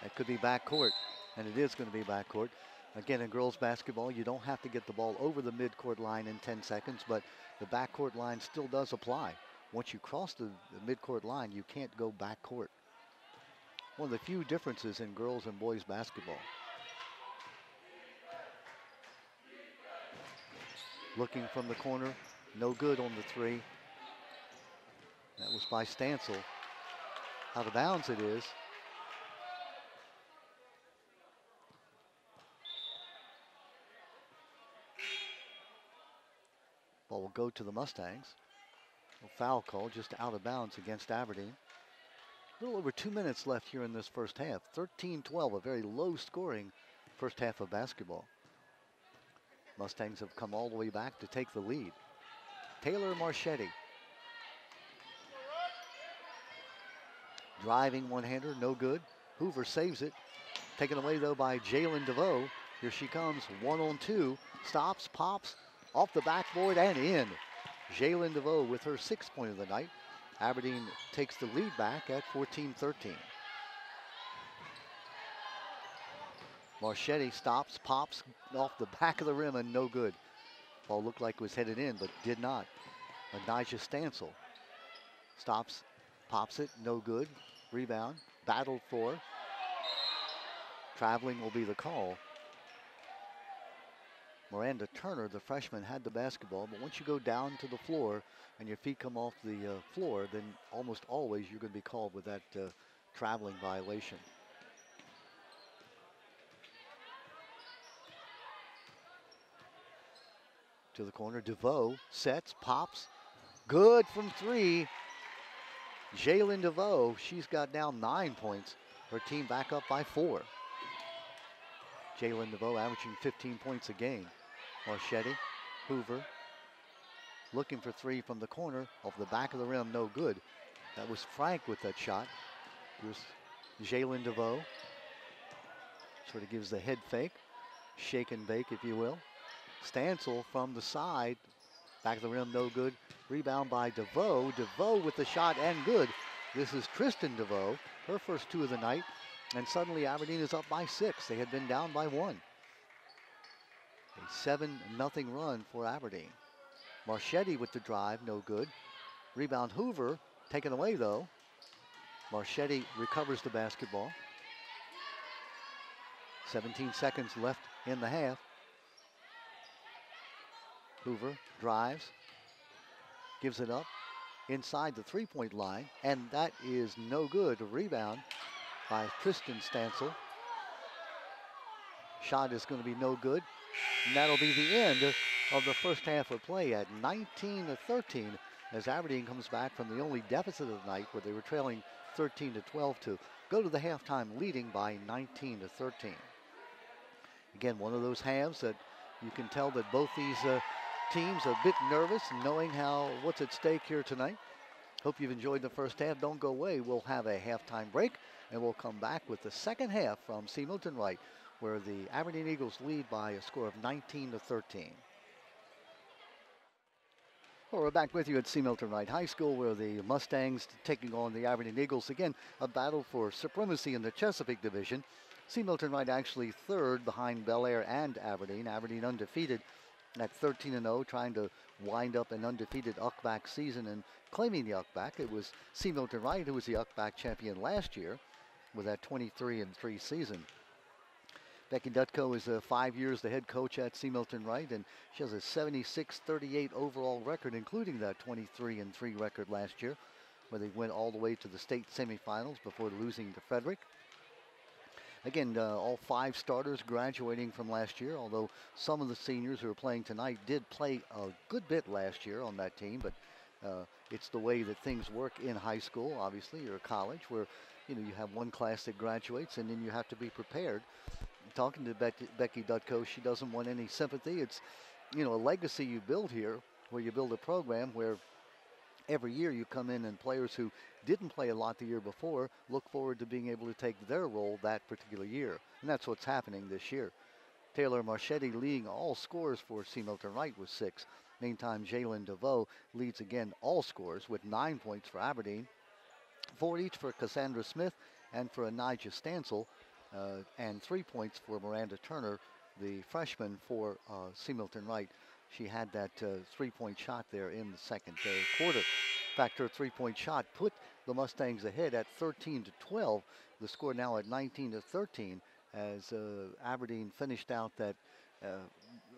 That could be backcourt, and it is going to be backcourt. Again, in girls basketball, you don't have to get the ball over the midcourt line in 10 seconds, but the backcourt line still does apply. Once you cross the midcourt line, you can't go backcourt. One of the few differences in girls and boys basketball. Looking from the corner, no good on the 3. That was by Stansel. Out of bounds it is. Ball will go to the Mustangs. A foul call just out of bounds against Aberdeen. A little over 2 minutes left here in this first half. 13-12, a very low scoring first half of basketball. Mustangs have come all the way back to take the lead. Taylor Marchetti. Driving one-hander, no good. Hoover saves it. Taken away, though, by Jalen DeVoe. Here she comes, 1-on-2. Stops, pops, off the backboard and in. Jalen DeVoe with her 6th point of the night. Aberdeen takes the lead back at 14-13. Marchetti stops, pops off the back of the rim and no good. Ball looked like it was headed in, but did not. Anijah Stansel stops, pops it, no good. Rebound, battled for. Traveling will be the call. Miranda Turner, the freshman, had the basketball, but once you go down to the floor and your feet come off the floor, then almost always you're going to be called with that traveling violation. To the corner, DeVoe sets, pops, good from 3. Jalen DeVoe, she's got now 9 points. Her team back up by 4. Jalen DeVoe averaging 15 points a game. Marchetti, Hoover, looking for 3 from the corner, off the back of the rim, no good. That was Frank with that shot. Here's Jalen DeVoe. Sort of gives the head fake, shake and bake, if you will. Stancil from the side, back of the rim, no good. Rebound by DeVoe. DeVoe with the shot and good. This is Tristan DeVoe, her first 2 of the night. And suddenly Aberdeen is up by 6. They had been down by 1. A 7-0 run for Aberdeen. Marchetti with the drive, no good. Rebound Hoover, taken away though. Marchetti recovers the basketball. 17 seconds left in the half. Hoover drives, gives it up inside the three-point line, and that is no good. A rebound by Tristan Stancil. Shot is going to be no good, and that'll be the end of the first half of play at 19-13 as Aberdeen comes back from the only deficit of the night where they were trailing 13-12 to go to the halftime leading by 19-13. Again, one of those halves that you can tell that both these teams are a bit nervous, knowing what's at stake here tonight. Hope you've enjoyed the first half. Don't go away. We'll have a halftime break, and we'll come back with the second half from C. Milton Wright, where the Aberdeen Eagles lead by a score of 19-13. Well, we're back with you at C. Milton Wright High School, where the Mustangs taking on the Aberdeen Eagles. Again, a battle for supremacy in the Chesapeake Division. C. Milton Wright actually third behind Bel Air and Aberdeen. Aberdeen undefeated at 13-0, trying to wind up an undefeated UCBAC season and claiming the UCBAC. It was C. Milton Wright who was the UCBAC champion last year with that 23-3 season. Becky Dutko is 5 years the head coach at C. Milton Wright, and she has a 76-38 overall record, including that 23-3 record last year, where they went all the way to the state semifinals before losing to Frederick. Again, all 5 starters graduating from last year, although some of the seniors who are playing tonight did play a good bit last year on that team, but it's the way that things work in high school, obviously, or college, where you have one class that graduates and then you have to be prepared. Talking to Becky Dutko, she doesn't want any sympathy. It's, a legacy you build here, where you build a program where every year you come in and players who didn't play a lot the year before look forward to being able to take their role that particular year. And that's what's happening this year. Taylor Marchetti leading all scores for C. Milton Wright with 6. Meantime, Jalen DeVoe leads again all scores with 9 points for Aberdeen, 4 each for Cassandra Smith and for Anijah Stancil, and 3 points for Miranda Turner, the freshman for C. Milton Wright. She had that 3-point shot there in the second quarter. In fact, her 3-point shot put the Mustangs ahead at 13-12. The score now at 19-13 as Aberdeen finished out that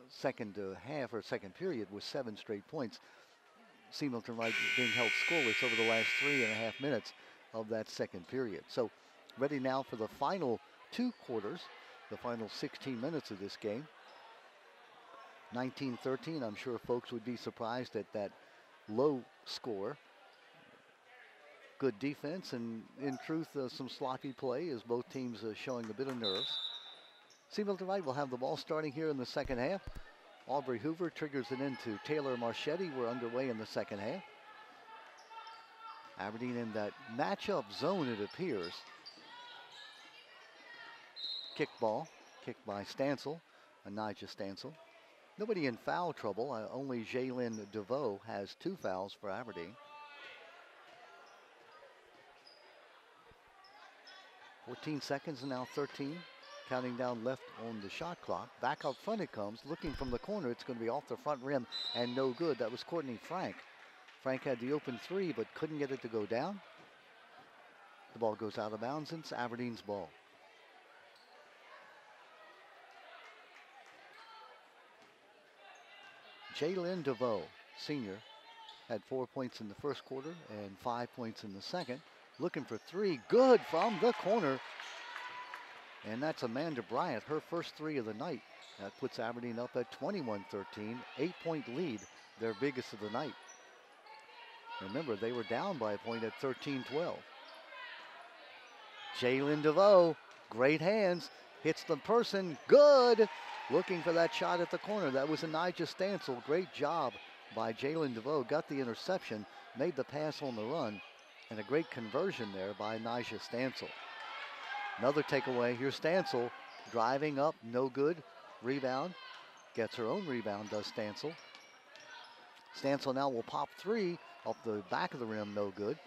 second half or second period with 7 straight points. C. Milton Wright being held scoreless over the last 3.5 minutes of that second period. So ready now for the final 2 quarters, the final 16 minutes of this game. 19-13, I'm sure folks would be surprised at that low score. Good defense and, in truth, some sloppy play as both teams showing a bit of nerves. C. Milton Wright will have the ball starting here in the second half. Aubrey Hoover triggers it into Taylor Marchetti. We're underway in the second half. Aberdeen in that matchup zone, it appears. Kick ball, kicked by Stancil, Anijah Stancil. Nobody in foul trouble. Only Jalen DeVoe has 2 fouls for Aberdeen. 14 seconds and now 13. Counting down left on the shot clock. Back out front it comes. Looking from the corner, it's going to be off the front rim and no good. That was Courtney Frank. Frank had the open 3 but couldn't get it to go down. The ball goes out of bounds and it's Aberdeen's ball. Jalen DeVoe, senior, had 4 points in the first quarter and 5 points in the second. Looking for 3, good from the corner. And that's Amanda Bryant, her first 3 of the night. That puts Aberdeen up at 21-13, 8-point lead, their biggest of the night. Remember, they were down by a point at 13-12. Jalen DeVoe, great hands, hits the person, good. Looking for that shot at the corner. That was Anijah Stancil. Great job by Jalen DeVoe. Got the interception, made the pass on the run, and a great conversion there by Anijah Stancil. Another takeaway. Here's Stancil Driving up, no good. Rebound. Gets her own rebound, does Stancil. Stancil now will pop three off the back of the rim, no good.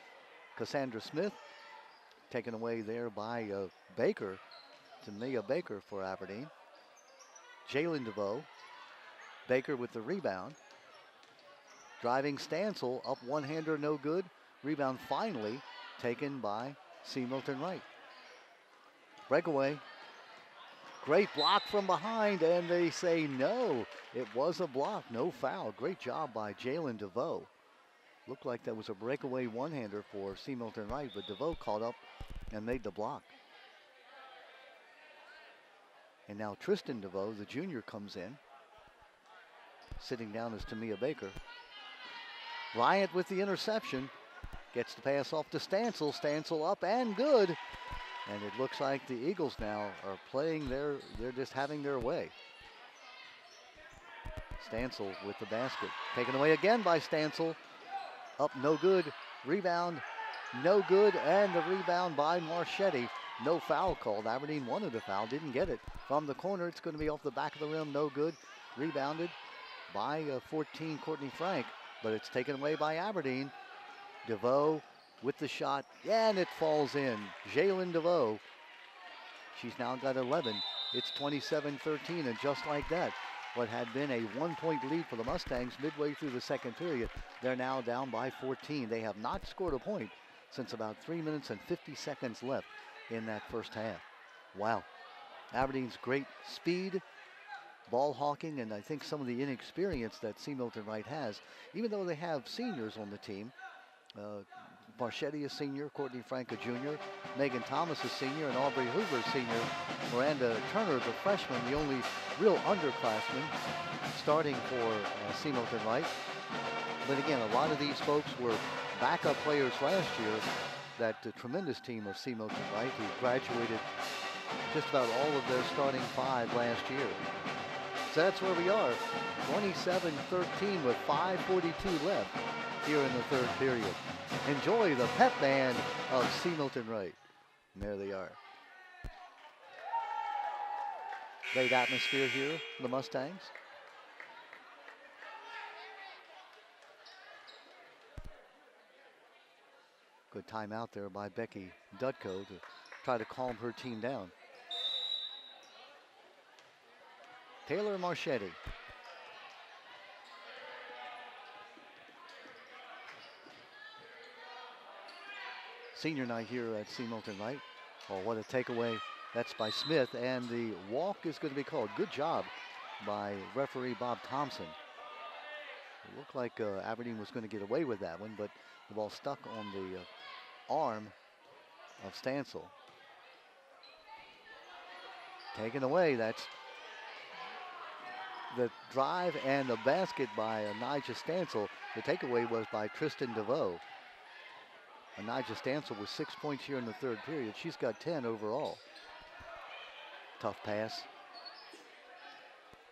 Cassandra Smith taken away there by Baker. Tamia Baker for Aberdeen. Jalen DeVoe. Baker with the rebound. Driving Stancil, up one-hander, no good. Rebound finally taken by C. Milton Wright. Breakaway. Great block from behind, and they say no. It was a block, no foul. Great job by Jalen DeVoe. Looked like that was a breakaway one-hander for C. Milton Wright, but DeVoe caught up and made the block. And now Tristan DeVoe, the junior, comes in. Sitting down is Tamia Baker. Bryant with the interception. Gets the pass off to Stancil. Stancil up and good. And it looks like the Eagles now are playing they're just having their way. Stancil with the basket. Taken away again by Stancil. Up, no good. Rebound, no good. And the rebound by Marchetti. No foul called. Aberdeen wanted a foul, didn't get it. From the corner, it's going to be off the back of the rim, no good. Rebounded by 14, Courtney Frank. But it's taken away by Aberdeen. DeVoe with the shot, and it falls in. Jalen DeVoe. She's now got 11. It's 27-13, and just like that, what had been a 1-point lead for the Mustangs midway through the second period, they're now down by 14. They have not scored a point since about 3 minutes and 50 seconds left in that first half. Wow. Aberdeen's great speed, ball hawking, and I think some of the inexperience that C. Milton Wright has, even though they have seniors on the team. Marchetti a senior, Courtney Frank a junior, Megan Thomas a senior, and Aubrey Hoover a senior. Miranda Turner, the freshman, the only real underclassman starting for C. Milton Wright. But again, a lot of these folks were backup players last year. That tremendous team of C. Milton Wright, who graduated just about all of their starting five last year. So that's where we are, 27-13 with 5:42 left here in the third period. Enjoy the pep band of C. Milton Wright. And there they are. Great atmosphere here for the Mustangs. Good timeout there by Becky Dutko to try to calm her team down. Taylor Marchetti. Senior night here at C. Milton Wright. Oh, what a takeaway. That's by Smith, and the walk is going to be called. Good job by referee Bob Thompson. It looked like Aberdeen was going to get away with that one, but the ball stuck on the arm of Stancil. Taken away. That's the drive and the basket by Nigel Stancil. The takeaway was by Tristan DeVoe. Nigel Stancil with 6 points here in the third period. She's got 10 overall. Tough pass.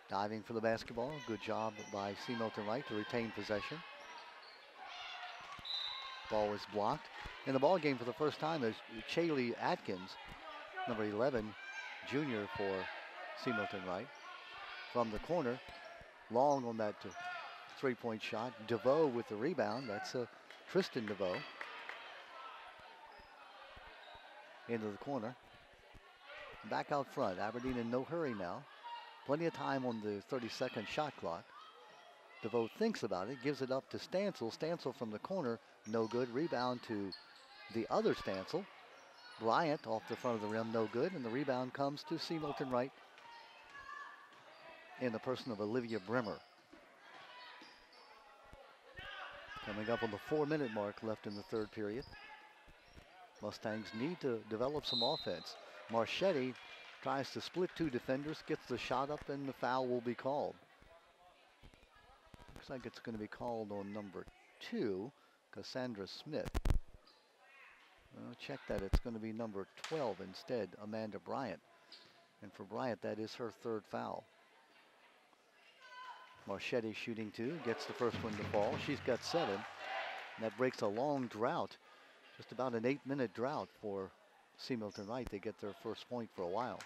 Diving for the basketball. Good job by C. Milton Wright to retain possession. Ball was blocked. In the ball game for the first time is Chaley Atkins, number 11, junior for C. Milton Wright. From the corner, long on that three-point shot. DeVoe with the rebound. That's Tristan DeVoe. Into the corner. Back out front. Aberdeen in no hurry now. Plenty of time on the 30-second shot clock. DeVoe thinks about it, gives it up to Stancil. Stancil from the corner, no good. Rebound to the other Stancil. Bryant off the front of the rim, no good. And the rebound comes to C. Milton Wright in the person of Olivia Brimmer. Coming up on the 4-minute mark left in the third period. Mustangs need to develop some offense. Marchetti tries to split two defenders, gets the shot up, and the foul will be called. Looks like it's going to be called on number 2, Cassandra Smith. I'll check that. It's going to be number 12 instead, Amanda Bryant. And for Bryant, that is her third foul. Marchetti shooting 2, gets the first one to fall. She's got 7. And that breaks a long drought. Just about an 8-minute drought for C. Milton Wright. They get their first point for a while.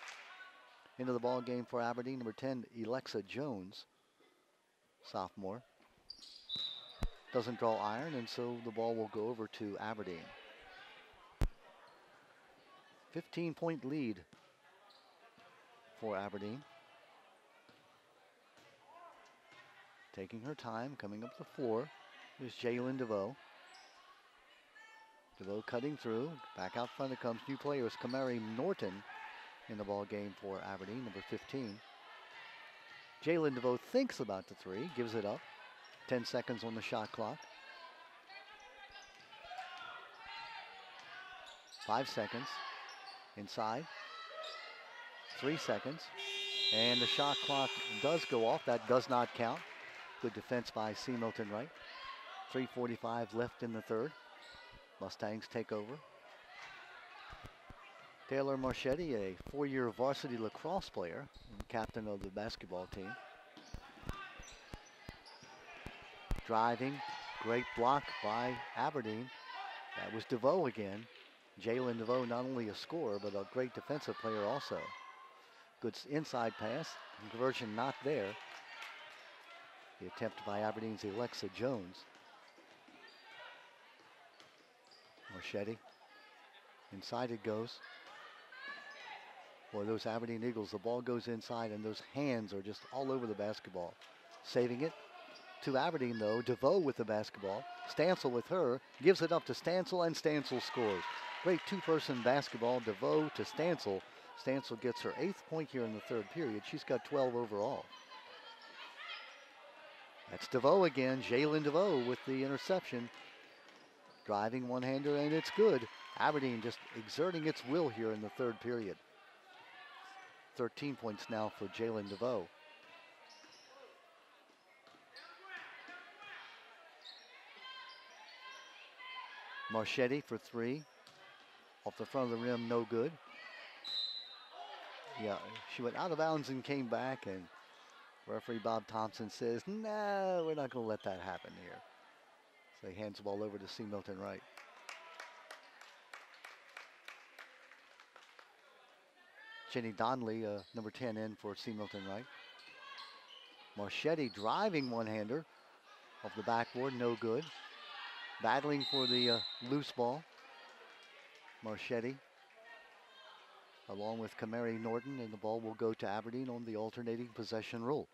into the ball game for Aberdeen. Number 10, Alexa Jones, sophomore. Doesn't draw iron, and so the ball will go over to Aberdeen. 15-point lead for Aberdeen. Taking her time, coming up the floor is Jalen DeVoe. DeVoe cutting through. Back out front it comes. New player is Kamari Norton in the ball game for Aberdeen, number 15. Jalen DeVoe thinks about the three, gives it up. 10 seconds on the shot clock. 5 seconds. Inside. 3 seconds. And the shot clock does go off. That does not count. Good defense by C. Milton Wright. 3:45 left in the third. Mustangs take over. Taylor Marchetti, a 4-year varsity lacrosse player and captain of the basketball team. Driving, great block by Aberdeen. That was DeVoe again. Jalen DeVoe, not only a scorer, but a great defensive player also. Good inside pass, conversion not there. The attempt by Aberdeen's Alexa Jones. Marchetti, inside it goes. Boy, those Aberdeen Eagles, the ball goes inside and those hands are just all over the basketball. Saving it to Aberdeen though, DeVoe with the basketball. Stansel with her, gives it up to Stansel and Stansel scores. Great two-person basketball, DeVoe to Stansel. Stansel gets her 8th point here in the third period. She's got 12 overall. That's DeVoe again, Jalen DeVoe with the interception. Driving one-hander and it's good. Aberdeen just exerting its will here in the third period. 13 points now for Jalen DeVoe. Marchetti for three. Off the front of the rim, no good. Yeah, she went out of bounds and came back, and referee Bob Thompson says, no, we're not going to let that happen here. So he hands the ball over to C. Milton Wright. Jenny Donnelly, number 10 in for C. Milton Wright. Marchetti driving one-hander off the backboard, no good. Battling for the loose ball. Marchetti along with Kamari Norton, and the ball will go to Aberdeen on the alternating possession rule.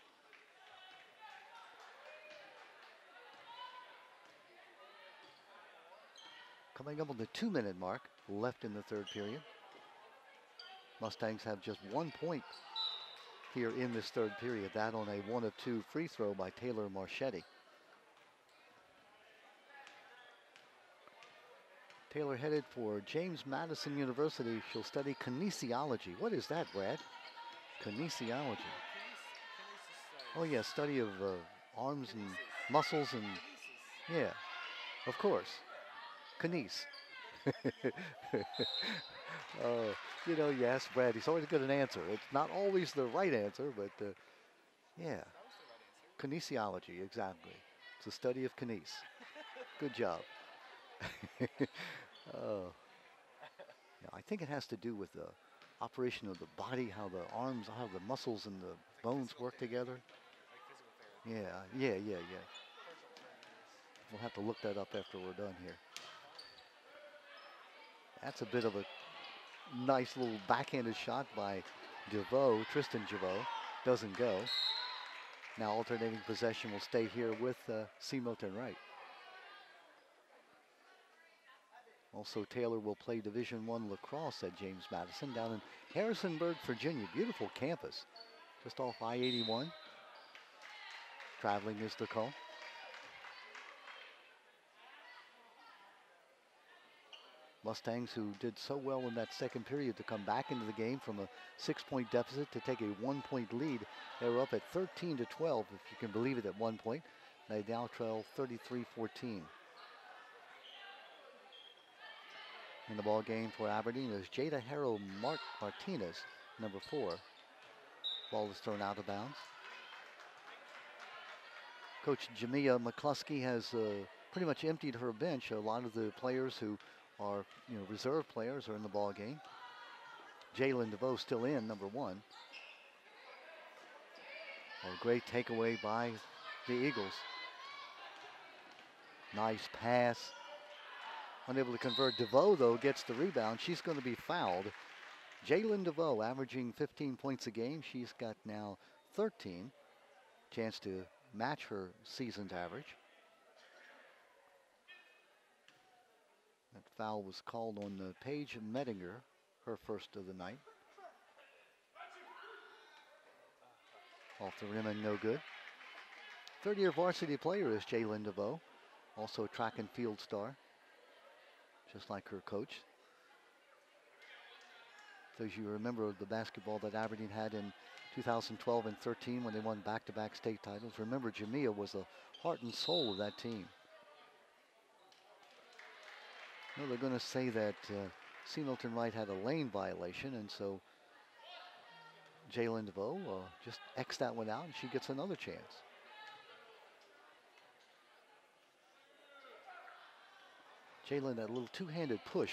Coming up on the 2-minute mark, left in the third period. Mustangs have just 1 point here in this third period. That on a 1 of 2 free throw by Taylor Marchetti. Taylor headed for James Madison University. She'll study kinesiology. What is that, Brad? Kinesiology. Oh yeah, study of arms and muscles and, yeah, of course. Kines. You know, you ask Brad, he's always got an answer. It's not always the right answer, but yeah. Kinesiology, exactly. It's a study of kines. Good job. Yeah, I think it has to do with the operation of the body, how the arms, how the muscles and the bones work together. Yeah. We'll have to look that up after we're done here. That's a bit of a nice little backhanded shot by DeVoe. Tristan DeVoe doesn't go. Now alternating possession will stay here with C. Milton Wright. Also, Taylor will play Division I lacrosse at James Madison down in Harrisonburg, Virginia. Beautiful campus, just off I-81. Traveling is the call. Mustangs, who did so well in that second period to come back into the game from a 6-point deficit to take a 1-point lead. They were up at 13-12, if you can believe it, at one point. They now trail 33-14. In the ball game for Aberdeen is Jada Harrow Martinez, number 4. Ball is thrown out of bounds. Coach Jamia McCluskey has pretty much emptied her bench. A lot of the players who are, reserve players are in the ball game. Jalen DeVoe still in, number 1. A great takeaway by the Eagles. Nice pass. Unable to convert. DeVoe, though, gets the rebound. She's going to be fouled. Jalen DeVoe averaging 15 points a game. She's got now 13. Chance to match her season's average. That foul was called on Paige Mettinger, her first of the night. Off the rim and no good. Third-year varsity player is Jalen DeVoe, also a track and field star, just like her coach. Those you remember the basketball that Aberdeen had in 2012 and 13 when they won back-to-back state titles. Remember, Jamia was the heart and soul of that team. No, they're going to say that C. Milton Wright had a lane violation, and so Jalen DeVoe just X that one out, and she gets another chance. Jalen, that little two-handed push.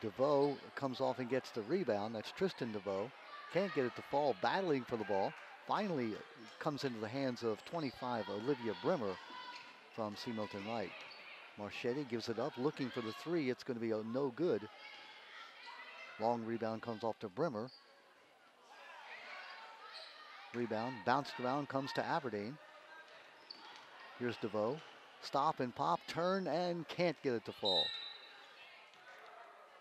DeVoe comes off and gets the rebound. That's Tristan DeVoe. Can't get it to fall, battling for the ball. Finally, it comes into the hands of 25, Olivia Bremer from C. Milton Wright. Marchetti gives it up, looking for the three. It's going to be a no good. Long rebound comes off to Bremer. Rebound, bounced around, comes to Aberdeen. Here's DeVoe. Stop and pop, turn, and can't get it to fall.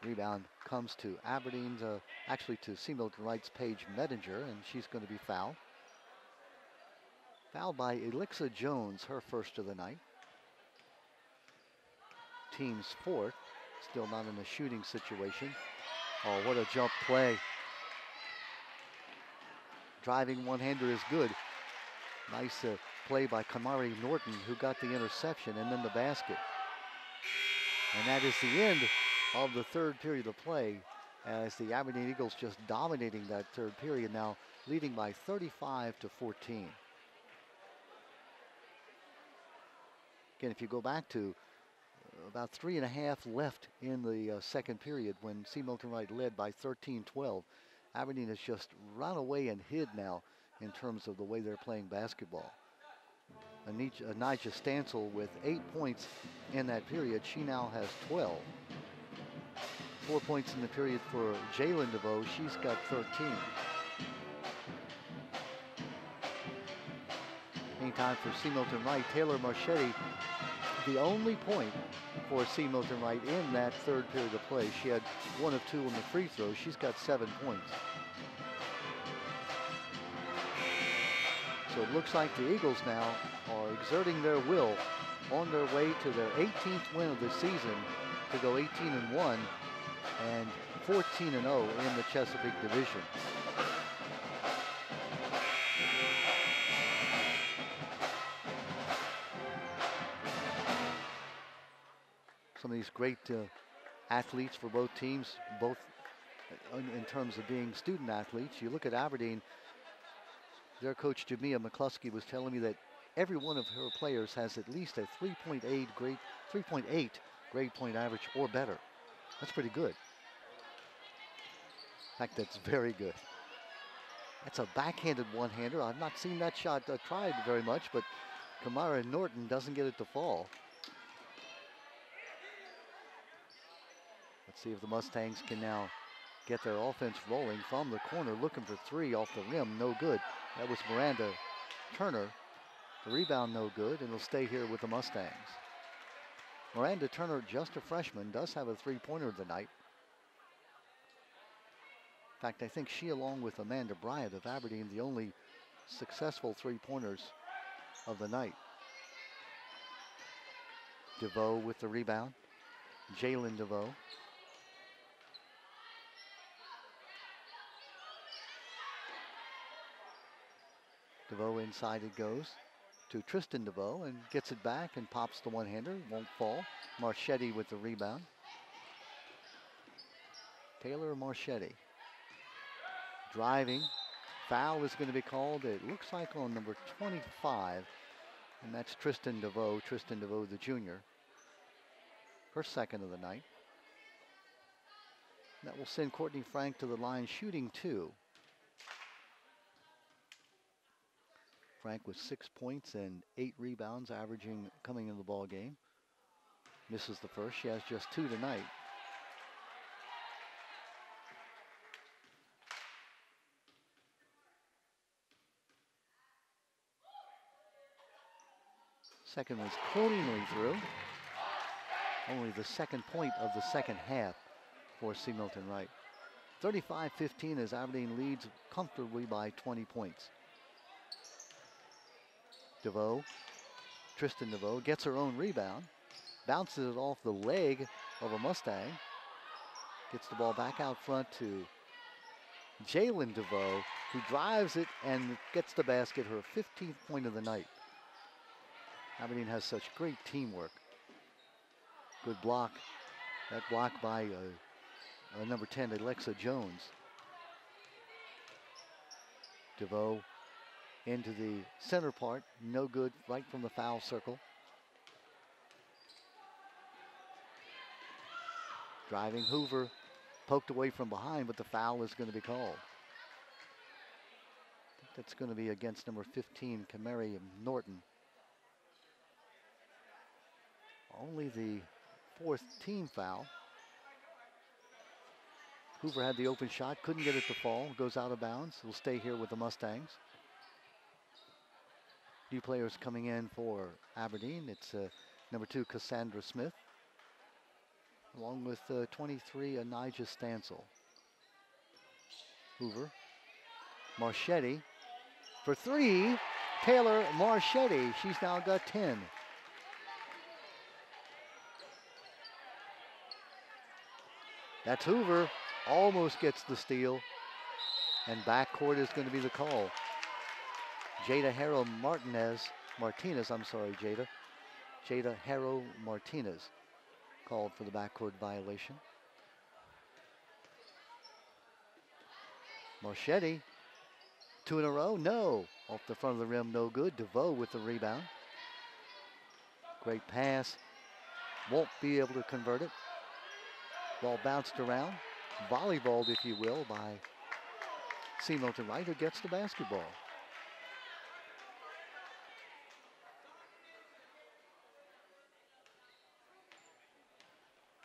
Rebound comes to Aberdeen's, actually to C. Milton Wright's Paige Mettinger, and she's going to be fouled. Fouled by Elixa Jones, her first of the night. Team's fourth, still not in a shooting situation. Oh, what a jump play. Driving one-hander is good. Nice play by Kamari Norton, who got the interception and then the basket. And that is the end of the third period of play, as the Aberdeen Eagles just dominating that third period, now leading by 35-14. Again, if you go back to about 3.5 left in the second period when C. Milton Wright led by 13-12, Aberdeen has just run away and hid now in terms of the way they're playing basketball. Anijah Stansel with 8 points in that period. She now has 12. 4 points in the period for Jalen DeVoe. She's got 13. Meantime, for C. Milton Wright, Taylor Marchetti, the only point for C. Milton Wright in that third period of play. She had 1 of 2 on the free throw. She's got 7 points. So it looks like the Eagles now are exerting their will on their way to their 18th win of the season to go 18-1 and 14-0 in the Chesapeake Division. Some of these great athletes for both teams, both in terms of being student athletes. You look at Aberdeen, their coach Jamia McCluskey was telling me that every one of her players has at least a 3.8 grade point average or better. That's pretty good. In fact, that's very good. That's a backhanded one-hander. I've not seen that shot tried very much, but Kamara Norton doesn't get it to fall. Let's see if the Mustangs can now get their offense rolling from the corner, looking for three off the rim. No good. That was Miranda Turner. The rebound no good, and it'll stay here with the Mustangs. Miranda Turner, just a freshman, does have a three-pointer tonight. In fact, I think she, along with Amanda Bryant of Aberdeen, the only successful three-pointers of the night. DeVoe with the rebound. Jalen DeVoe. DeVoe inside it goes to Tristan DeVoe and gets it back and pops the one-hander. Won't fall. Marchetti with the rebound. Taylor Marchetti. Driving. Foul is going to be called, it looks like, on number 25. And that's Tristan DeVoe the junior. Her second of the night. That will send Courtney Frank to the line shooting 2. Frank with 6 points and 8 rebounds, averaging coming into the ball game. Misses the first. She has just 2 tonight. Second was cleanly through. Only the second point of the second half for C. Milton Wright. 35-15 as Aberdeen leads comfortably by 20 points. DeVoe, Tristan DeVoe, gets her own rebound. Bounces it off the leg of a Mustang. Gets the ball back out front to Jalen DeVoe, who drives it and gets the basket, her 15th point of the night. Aberdeen has such great teamwork. Good block. That block by number 10, Alexa Jones. DeVoe into the center part. No good, right from the foul circle. Driving Hoover, poked away from behind, but the foul is going to be called. I think that's going to be against number 15, Kamari Norton. Only the 4th team foul. Hoover had the open shot, couldn't get it to fall, goes out of bounds. Will stay here with the Mustangs. New players coming in for Aberdeen. It's number 2, Cassandra Smith, along with 23, Anijah Stansel. Hoover. Marchetti for 3. Taylor Marchetti. She's now got 10. That's Hoover. Almost gets the steal. And backcourt is going to be the call. Jada Harrow Martinez. Jada Harrow Martinez called for the backcourt violation. Marchetti, 2 in a row, no. Off the front of the rim, no good. DeVoe with the rebound. Great pass. Won't be able to convert it. Ball bounced around. Volleyballed, if you will, by C. Milton Wright, who gets the basketball.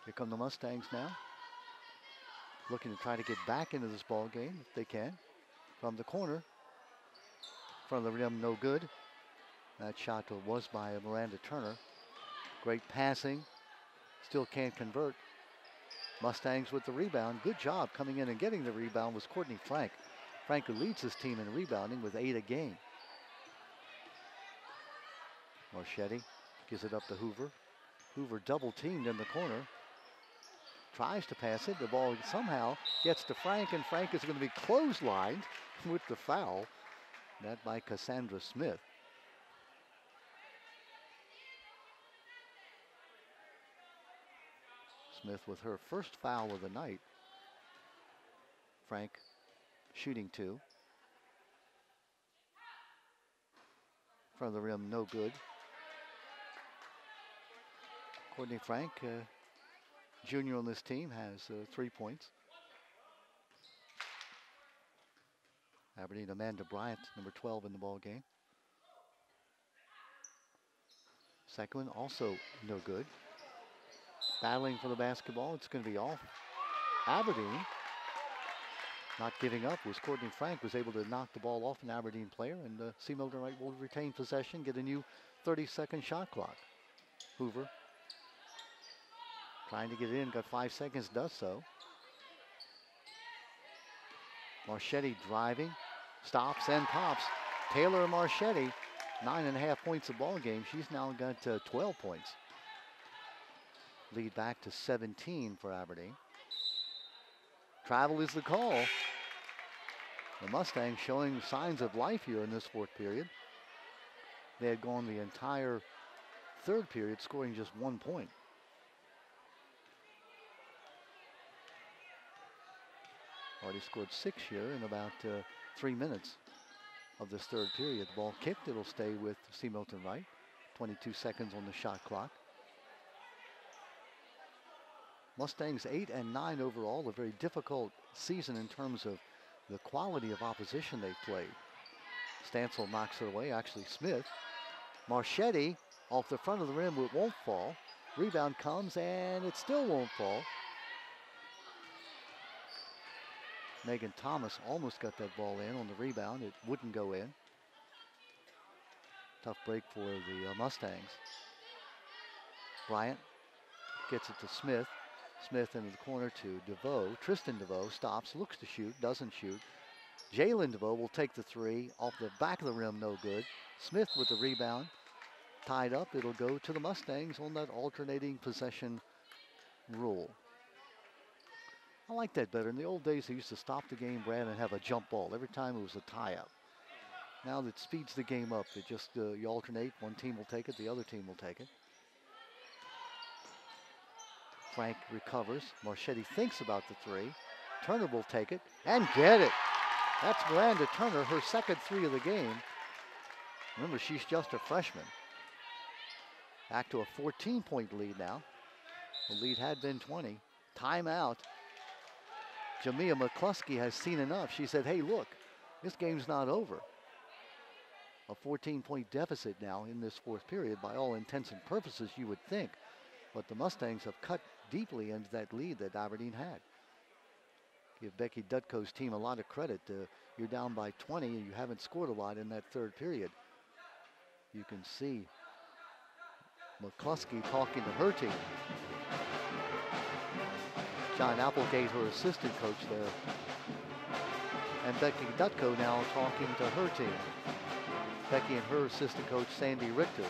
Here come the Mustangs now. Looking to try to get back into this ball game if they can. From the corner. Front of the rim, no good. That shot was by Miranda Turner. Great passing. Still can't convert. Mustangs with the rebound. Good job coming in and getting the rebound was Courtney Frank. Frank, who leads his team in rebounding with 8 a game. Marchetti gives it up to Hoover. Hoover double teamed in the corner. Tries to pass it. The ball somehow gets to Frank, and Frank is going to be clotheslined with the foul. That by Cassandra Smith. Smith with her first foul of the night. Frank shooting 2. Front of the rim, no good. Courtney Frank, junior on this team, has 3 points. Aberdeen, Amanda Bryant, number 12 in the ball game. Second one also no good. Battling for the basketball, it's going to be off. Aberdeen, not giving up, was Courtney Frank, was able to knock the ball off an Aberdeen player, and C. Milton Wright will retain possession, get a new 30-second shot clock. Hoover trying to get it in, got 5 seconds, does so. Marchetti driving, stops and pops. Taylor Marchetti, 9.5 points a ball game. She's now got 12 points. Lead back to 17 for Aberdeen. Travel is the call. The Mustangs showing signs of life here in this 4th period. They had gone the entire 3rd period scoring just 1 point. Already scored 6 here in about 3 minutes of this 3rd period. The ball kicked, it'll stay with C. Milton Wright. 22 seconds on the shot clock. Mustangs 8-9 overall, a very difficult season in terms of the quality of opposition they've played. Stansel knocks it away, actually Smith. Marchetti off the front of the rim, it won't fall. Rebound comes and it still won't fall. Megan Thomas almost got that ball in on the rebound. It wouldn't go in. Tough break for the Mustangs. Bryant gets it to Smith. Smith into the corner to DeVoe. Tristan DeVoe stops, looks to shoot, doesn't shoot. Jalen DeVoe will take the three off the back of the rim, no good. Smith with the rebound. Tied up, it'll go to the Mustangs on that alternating possession rule. I like that better. In the old days, they used to stop the game, Brad, and have a jump ball. Every time it was a tie-up. Now that speeds the game up. It just, you alternate. One team will take it, the other team will take it. Frank recovers. Marchetti thinks about the three. Turner will take it and get it. That's Miranda Turner, her second three of the game. Remember, she's just a freshman. Back to a 14-point lead now. The lead had been 20. Timeout. Jamia McCluskey has seen enough. She said, hey, look, this game's not over. A 14-point deficit now in this fourth period by all intents and purposes, you would think. But the Mustangs have cut deeply into that lead that Aberdeen had. Give Becky Dutko's team a lot of credit. You're down by 20 and you haven't scored a lot in that third period. You can see McCluskey talking to her team. John Applegate, her assistant coach there. And Becky Dutko now talking to her team. Becky and her assistant coach, Sandy Richter.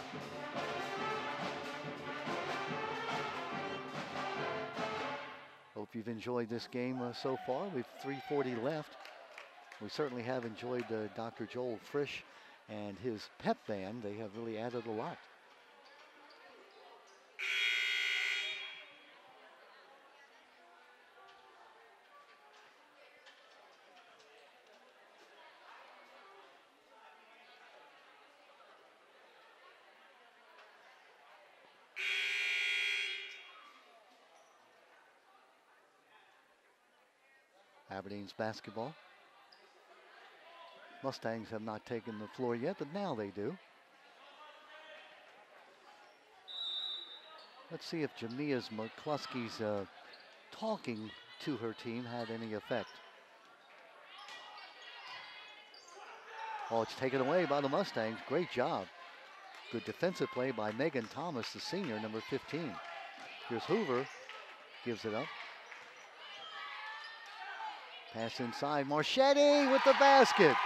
Hope you've enjoyed this game so far. We've 3:40 left. We certainly have enjoyed Dr. Joel Frisch and his pep band. They have really added a lot. Aberdeen's basketball. Mustangs have not taken the floor yet, but now they do. Let's see if Jamia McCluskey's talking to her team had any effect. Oh, it's taken away by the Mustangs. Great job. Good defensive play by Megan Thomas, the senior, number 15. Here's Hoover, gives it up. Pass inside, Marchetti with the basket.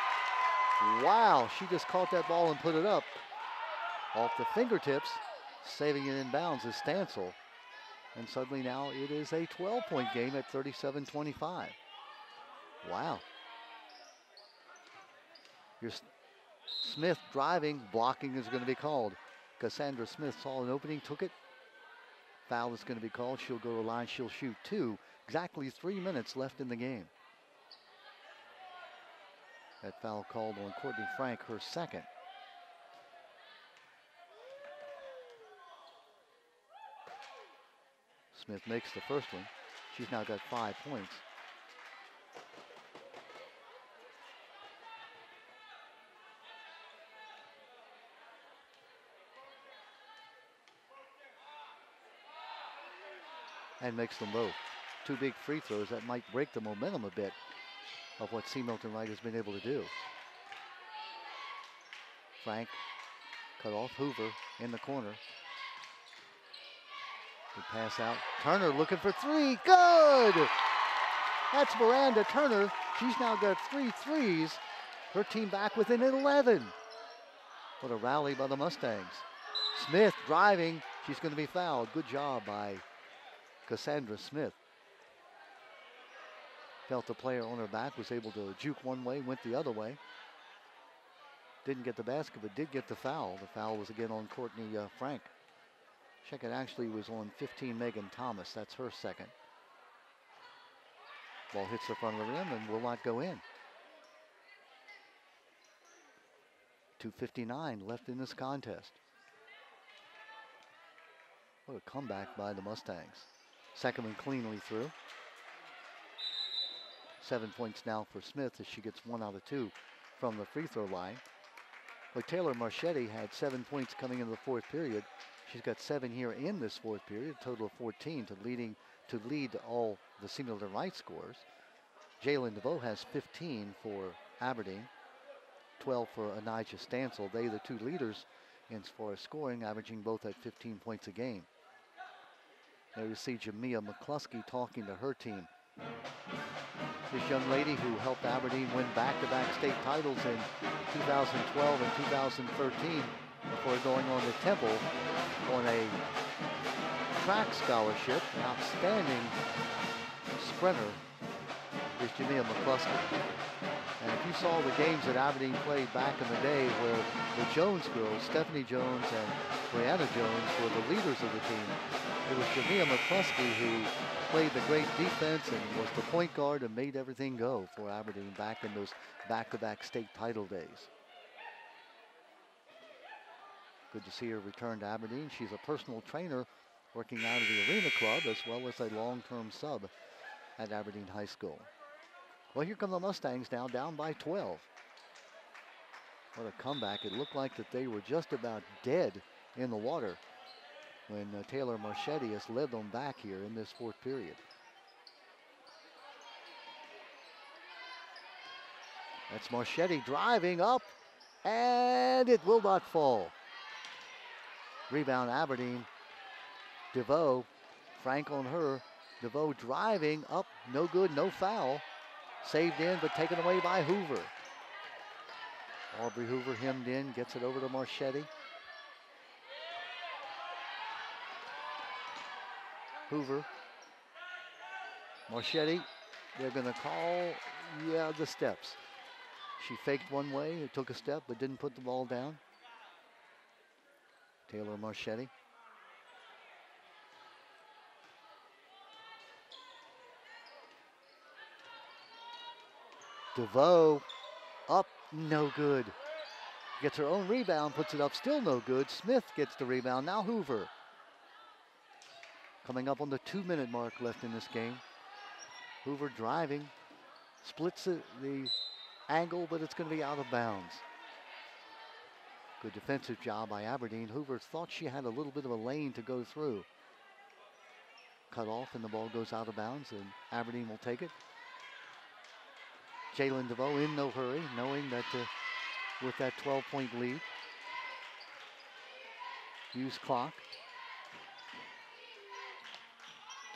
Wow, she just caught that ball and put it up. Off the fingertips, saving it in bounds is Stansel. And suddenly now it is a 12-point game at 37-25. Wow. Here's Smith driving, blocking is going to be called. Cassandra Smith saw an opening, took it. Foul is going to be called. She'll go to the line, she'll shoot two. Exactly 3 minutes left in the game. That foul called on Courtney Frank, her second. Smith makes the first one. She's now got 5 points. And makes them both. Two big free throws that might break the momentum a bit of what C. Milton Wright has been able to do. Frank cut off. Hoover in the corner. Good pass out. Turner looking for three. Good! That's Miranda Turner. She's now got 3 threes. Her team back within 11. What a rally by the Mustangs. Smith driving. She's going to be fouled. Good job by Cassandra Smith. Felt the player on her back, was able to juke one way, went the other way. Didn't get the basket, but did get the foul. The foul was again on Courtney Frank. Check it actually was on 15 Megan Thomas. That's her second. Ball hits the front of the rim and will not go in. 2:59 left in this contest. What a comeback by the Mustangs. Second one cleanly through. 7 points now for Smith as she gets 1 out of 2 from the free throw line. Well, Taylor Marchetti had 7 points coming into the fourth period. She's got 7 here in this fourth period, a total of 14 to lead all the Milton Wright scores. Jalen DeVoe has 15 for Aberdeen, 12 for Anijah Stansel. They the two leaders as far as scoring, averaging both at 15 points a game. There you see Jamia McCluskey talking to her team. This young lady who helped Aberdeen win back-to-back state titles in 2012 and 2013 before going on to Temple on a track scholarship. An outstanding sprinter is Jamia McCluskey. And if you saw the games that Aberdeen played back in the day where the Jones girls, Stephanie Jones and Brianna Jones, were the leaders of the team, it was Jamia McCluskey who played the great defense and was the point guard and made everything go for Aberdeen back in those back-to-back state title days. Good to see her return to Aberdeen. She's a personal trainer working out of the Arena Club as well as a long-term sub at Aberdeen High School. Well, here come the Mustangs now, down by 12. What a comeback. It looked like that they were just about dead in the water when Taylor Marchetti has led them back here in this fourth period. That's Marchetti driving up, and it will not fall. Rebound Aberdeen. DeVoe, Frank on her. DeVoe driving up, no good, no foul. Saved in, but taken away by Hoover. Aubrey Hoover hemmed in, gets it over to Marchetti. Hoover. Marchetti, they're going to call, the steps. She faked one way, took a step, but didn't put the ball down. Taylor Marchetti. DeVoe up, no good. Gets her own rebound, puts it up, still no good. Smith gets the rebound, now Hoover. Coming up on the 2-minute mark left in this game. Hoover driving, splits the angle, but it's going to be out of bounds. Good defensive job by Aberdeen. Hoover thought she had a little bit of a lane to go through. Cut off and the ball goes out of bounds and Aberdeen will take it. Jalen DeVoe in no hurry, knowing that with that 12-point lead. Use clock.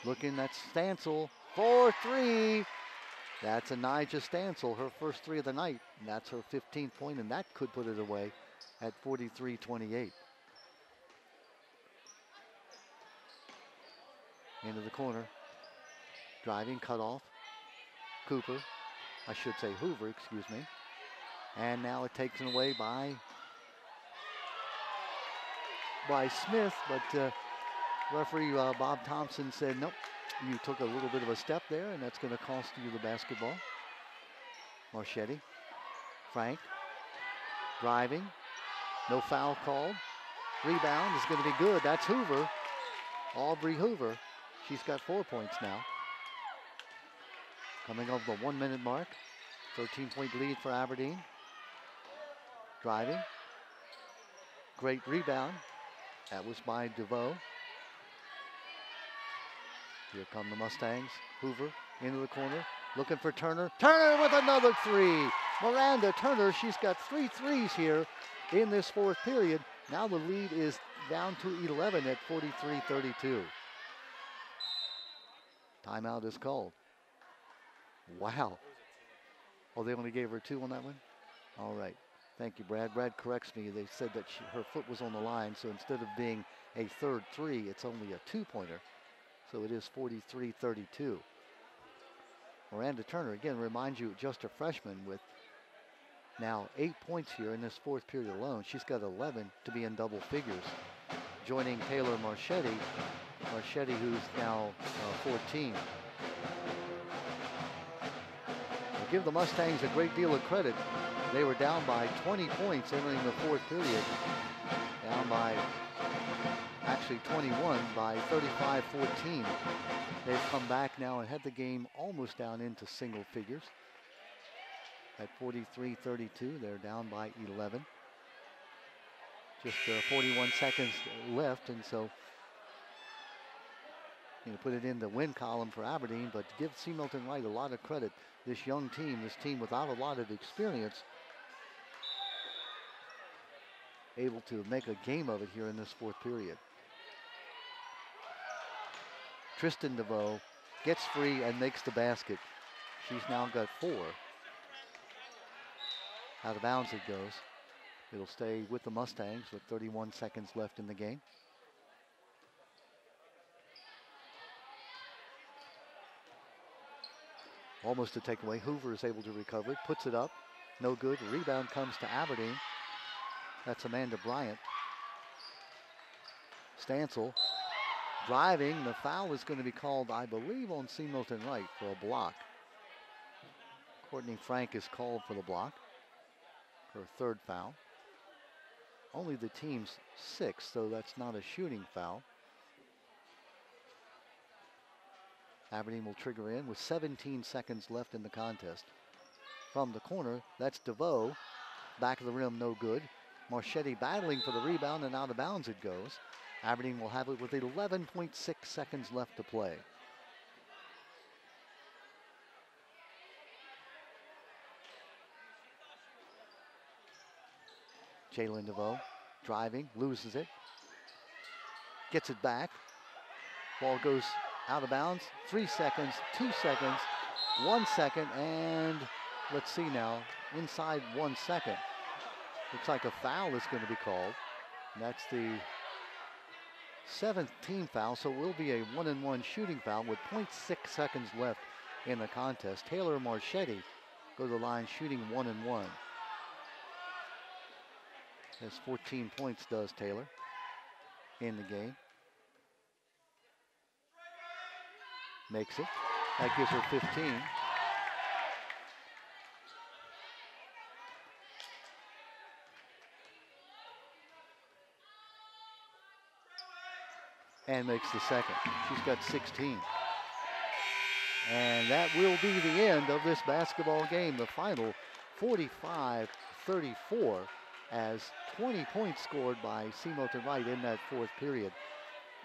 Looking at Stansel for 3. That's Anijah Stansel, her first 3 of the night. And that's her 15th point, and that could put it away at 43-28. Into the corner. Driving, cut off. Hoover, excuse me. And now it takes it away by Smith, but referee Bob Thompson said, nope, you took a little bit of a step there, and that's going to cost you the basketball. Marchetti, Frank, driving, no foul called. Rebound is going to be good. That's Hoover, Aubrey Hoover. She's got 4 points now. Coming off the 1-minute mark, 13-point lead for Aberdeen. Driving, great rebound. That was by DeVoe. Here come the Mustangs. Hoover into the corner, looking for Turner. Turner with another 3. Miranda Turner, she's got 3 threes here in this fourth period. Now the lead is down to 11 at 43-32. Timeout is called. Wow. Oh, they only gave her 2 on that one? All right. Thank you, Brad. Brad corrects me. They said that her foot was on the line, so instead of being a third 3, it's only a 2-pointer. So it is 43-32. Miranda Turner, again, reminds you, just a freshman with now 8 points here in this fourth period alone. She's got 11 to be in double figures. Joining Taylor Marchetti, who's now 14. I give the Mustangs a great deal of credit. They were down by 20 points entering the fourth period. Down by, actually 21 by 35-14. They've come back now and had the game almost down into single figures. At 43-32, they're down by 11. Just 41 seconds left, and so put it in the win column for Aberdeen, but give C. Milton Wright a lot of credit. This young team, this team without a lot of experience, able to make a game of it here in this fourth period. Tristan DeVoe gets free and makes the basket. She's now got 4. Out of bounds it goes. It'll stay with the Mustangs with 31 seconds left in the game. Almost a takeaway. Hoover is able to recover it, puts it up. No good. Rebound comes to Aberdeen. That's Amanda Bryant. Stancil driving. The foul is going to be called, I believe, on C. Milton Wright for a block. Courtney Frank is called for the block. Her third foul. Only the team's 6th, so that's not a shooting foul. Aberdeen will trigger in with 17 seconds left in the contest. From the corner, that's DeVoe. Back of the rim, no good. Marchetti battling for the rebound, and out of bounds it goes. Aberdeen will have it with 11.6 seconds left to play. Jalen DeVoe driving, loses it. Gets it back. Ball goes out of bounds. 3 seconds, 2 seconds, 1 second, and let's see now, inside 1 second. Looks like a foul is going to be called. And that's the 7th team foul, so it will be a 1-and-1 shooting foul with 0.6 seconds left in the contest. Taylor Marchetti goes to the line shooting 1-and-1. Has 14 points, does Taylor, in the game. Makes it. That gives her 15. And makes the second. She's got 16. And that will be the end of this basketball game. The final 45-34, as 20 points scored by C. Milton Wright in that fourth period.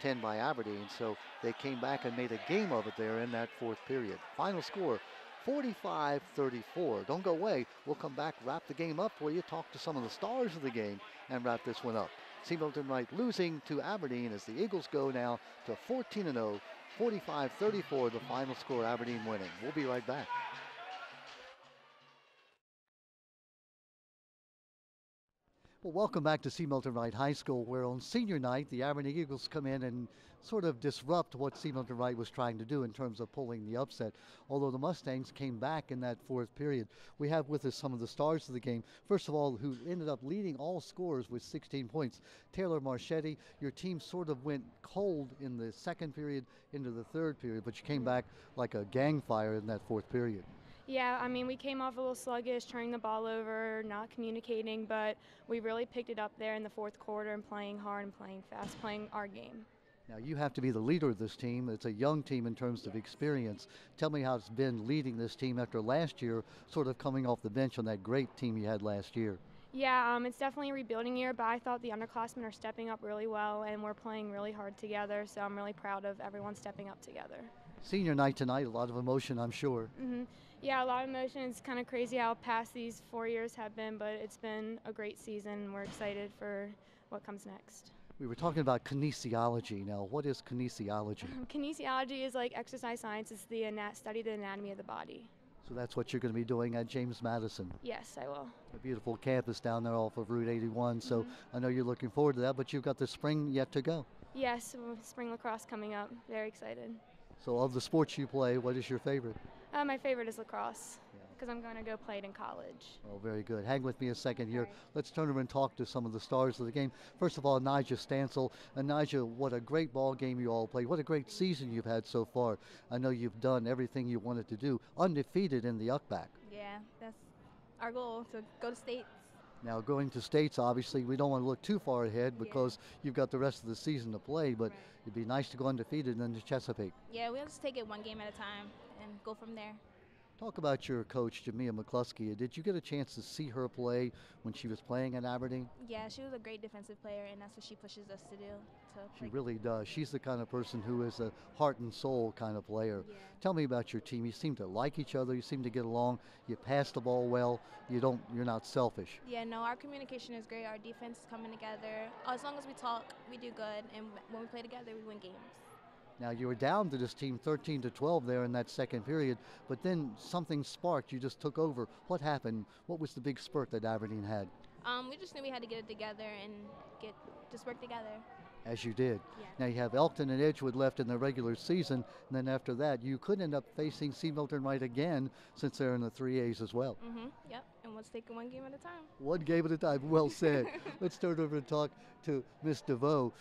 10 by Aberdeen, so they came back and made a game of it there in that fourth period. Final score, 45-34. Don't go away. We'll come back, wrap the game up for you, talk to some of the stars of the game, and wrap this one up. C. Milton Wright losing to Aberdeen as the Eagles go now to 14-0, 45-34, the final score, Aberdeen winning. We'll be right back. Well, welcome back to C. Milton Wright High School, where on senior night, the Aberdeen Eagles come in and sort of disrupt what C. Milton Wright was trying to do in terms of pulling the upset, although the Mustangs came back in that fourth period. We have with us some of the stars of the game. First of all, who ended up leading all scorers with 16 points, Taylor Marchetti. Your team sort of went cold in the second period into the third period, but you came back like a gang fire in that fourth period. Yeah, I mean, we came off a little sluggish, turning the ball over, not communicating, but we really picked it up there in the fourth quarter and playing hard and playing fast, playing our game. Now, you have to be the leader of this team. It's a young team in terms of experience. Tell me how it's been leading this team after last year, sort of coming off the bench on that great team you had last year. Yeah, it's definitely a rebuilding year, but I thought the underclassmen are stepping up really well, and we're playing really hard together, so I'm really proud of everyone stepping up together. Senior night tonight, a lot of emotion, I'm sure. Yeah, a lot of emotion. It's kind of crazy how past these 4 years have been, but it's been a great season. We're excited for what comes next. We were talking about kinesiology. Now, what is kinesiology? Kinesiology is like exercise science. It's the study of the anatomy of the body. So that's what you're going to be doing at James Madison. Yes, I will. A beautiful campus down there off of Route 81. So I know you're looking forward to that, but you've got the spring yet to go. Yes, spring lacrosse coming up. Very excited. So of the sports you play, what is your favorite? My favorite is lacrosse because I'm going to go play it in college. Oh, very good. Hang with me a second here. Right. Let's turn over and talk to some of the stars of the game. First of all, Nigel Stancil. And Nigel, what a great ball game you all played. What a great season you've had so far. I know you've done everything you wanted to do. Undefeated in the UCBAC. Yeah, that's our goal, to go to states. Now, going to states, obviously, we don't want to look too far ahead because you've got the rest of the season to play, but it'd be nice to go undefeated and then to Chesapeake. Yeah, we'll just take it one game at a time and go from there. Talk about your coach, Jamia McCluskey. Did you get a chance to see her play when she was playing at Aberdeen? Yeah, she was a great defensive player, and that's what she pushes us to do. To She play. really does. She's the kind of person who is a heart and soul kind of player. Yeah. Tell me about your team. You seem to like each other. You seem to get along. You pass the ball well. You're not selfish. Yeah, no, our communication is great. Our defense is coming together. As long as we talk, we do good, and when we play together, we win games. Now you were down to this team 13-12 there in that second period, but then something sparked. You just took over. What happened? What was the big spurt that Aberdeen had? We just knew we had to get it together and just work together. As you did. Yeah. Now you have Elkton and Edgewood left in the regular season, and then after that you could end up facing C. Milton Wright again since they're in the 3As as well. Yep, and let's take it one game at a time. One game at a time. Well said. Let's turn over and talk to Miss DeVoe.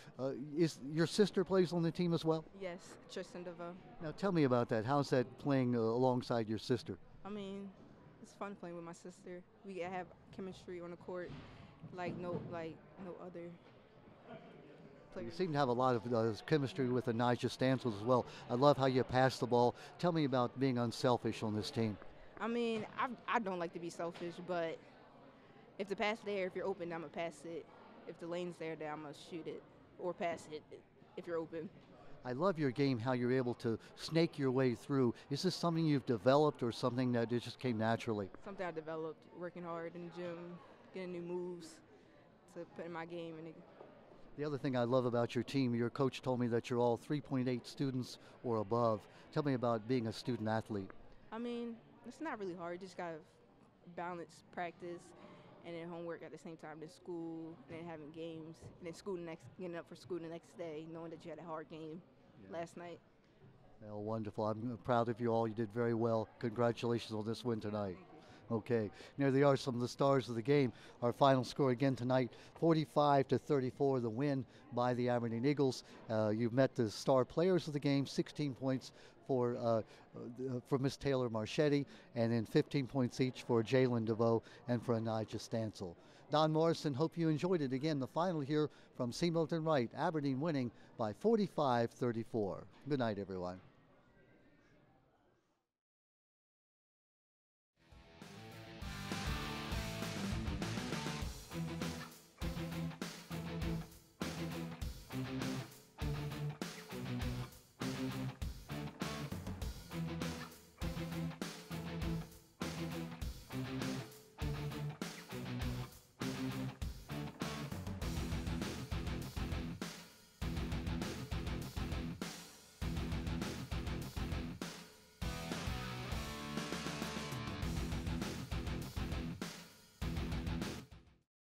Is your sister plays on the team as well? Yes, Tristan DeVoe. Now tell me about that. How's that playing alongside your sister? I mean, it's fun playing with my sister. We have chemistry on the court like no other You players. seem to have a lot of chemistry with Anijah Stansel as well. I love how you pass the ball. Tell me about being unselfish on this team. I mean, I don't like to be selfish, but if the pass there, if you're open, I'm going to pass it. If the lane's there, then I'm going to shoot it or pass it if you're open. I love your game, how you're able to snake your way through. Is this something you've developed or something that it just came naturally? Something I developed, working hard in the gym, getting new moves to put in my game. And The other thing I love about your team, your coach told me that you're all 3.8 students or above. Tell me about being a student athlete. I mean, it's not really hard. You just got to balance practice and then homework at the same time, then school, and then having games, and then getting up for school the next day, knowing that you had a hard game last night. Well, wonderful. I'm proud of you all. You did very well. Congratulations on this win tonight. Okay, there they are, some of the stars of the game. Our final score again tonight, 45-34, the win by the Aberdeen Eagles. You've met the star players of the game, 16 points for Miss Taylor Marchetti, and then 15 points each for Jalen DeVoe and for Anijah Stansel. Don Morrison, hope you enjoyed it. Again, the final here from C. Milton Wright, Aberdeen winning by 45-34. Good night, everyone.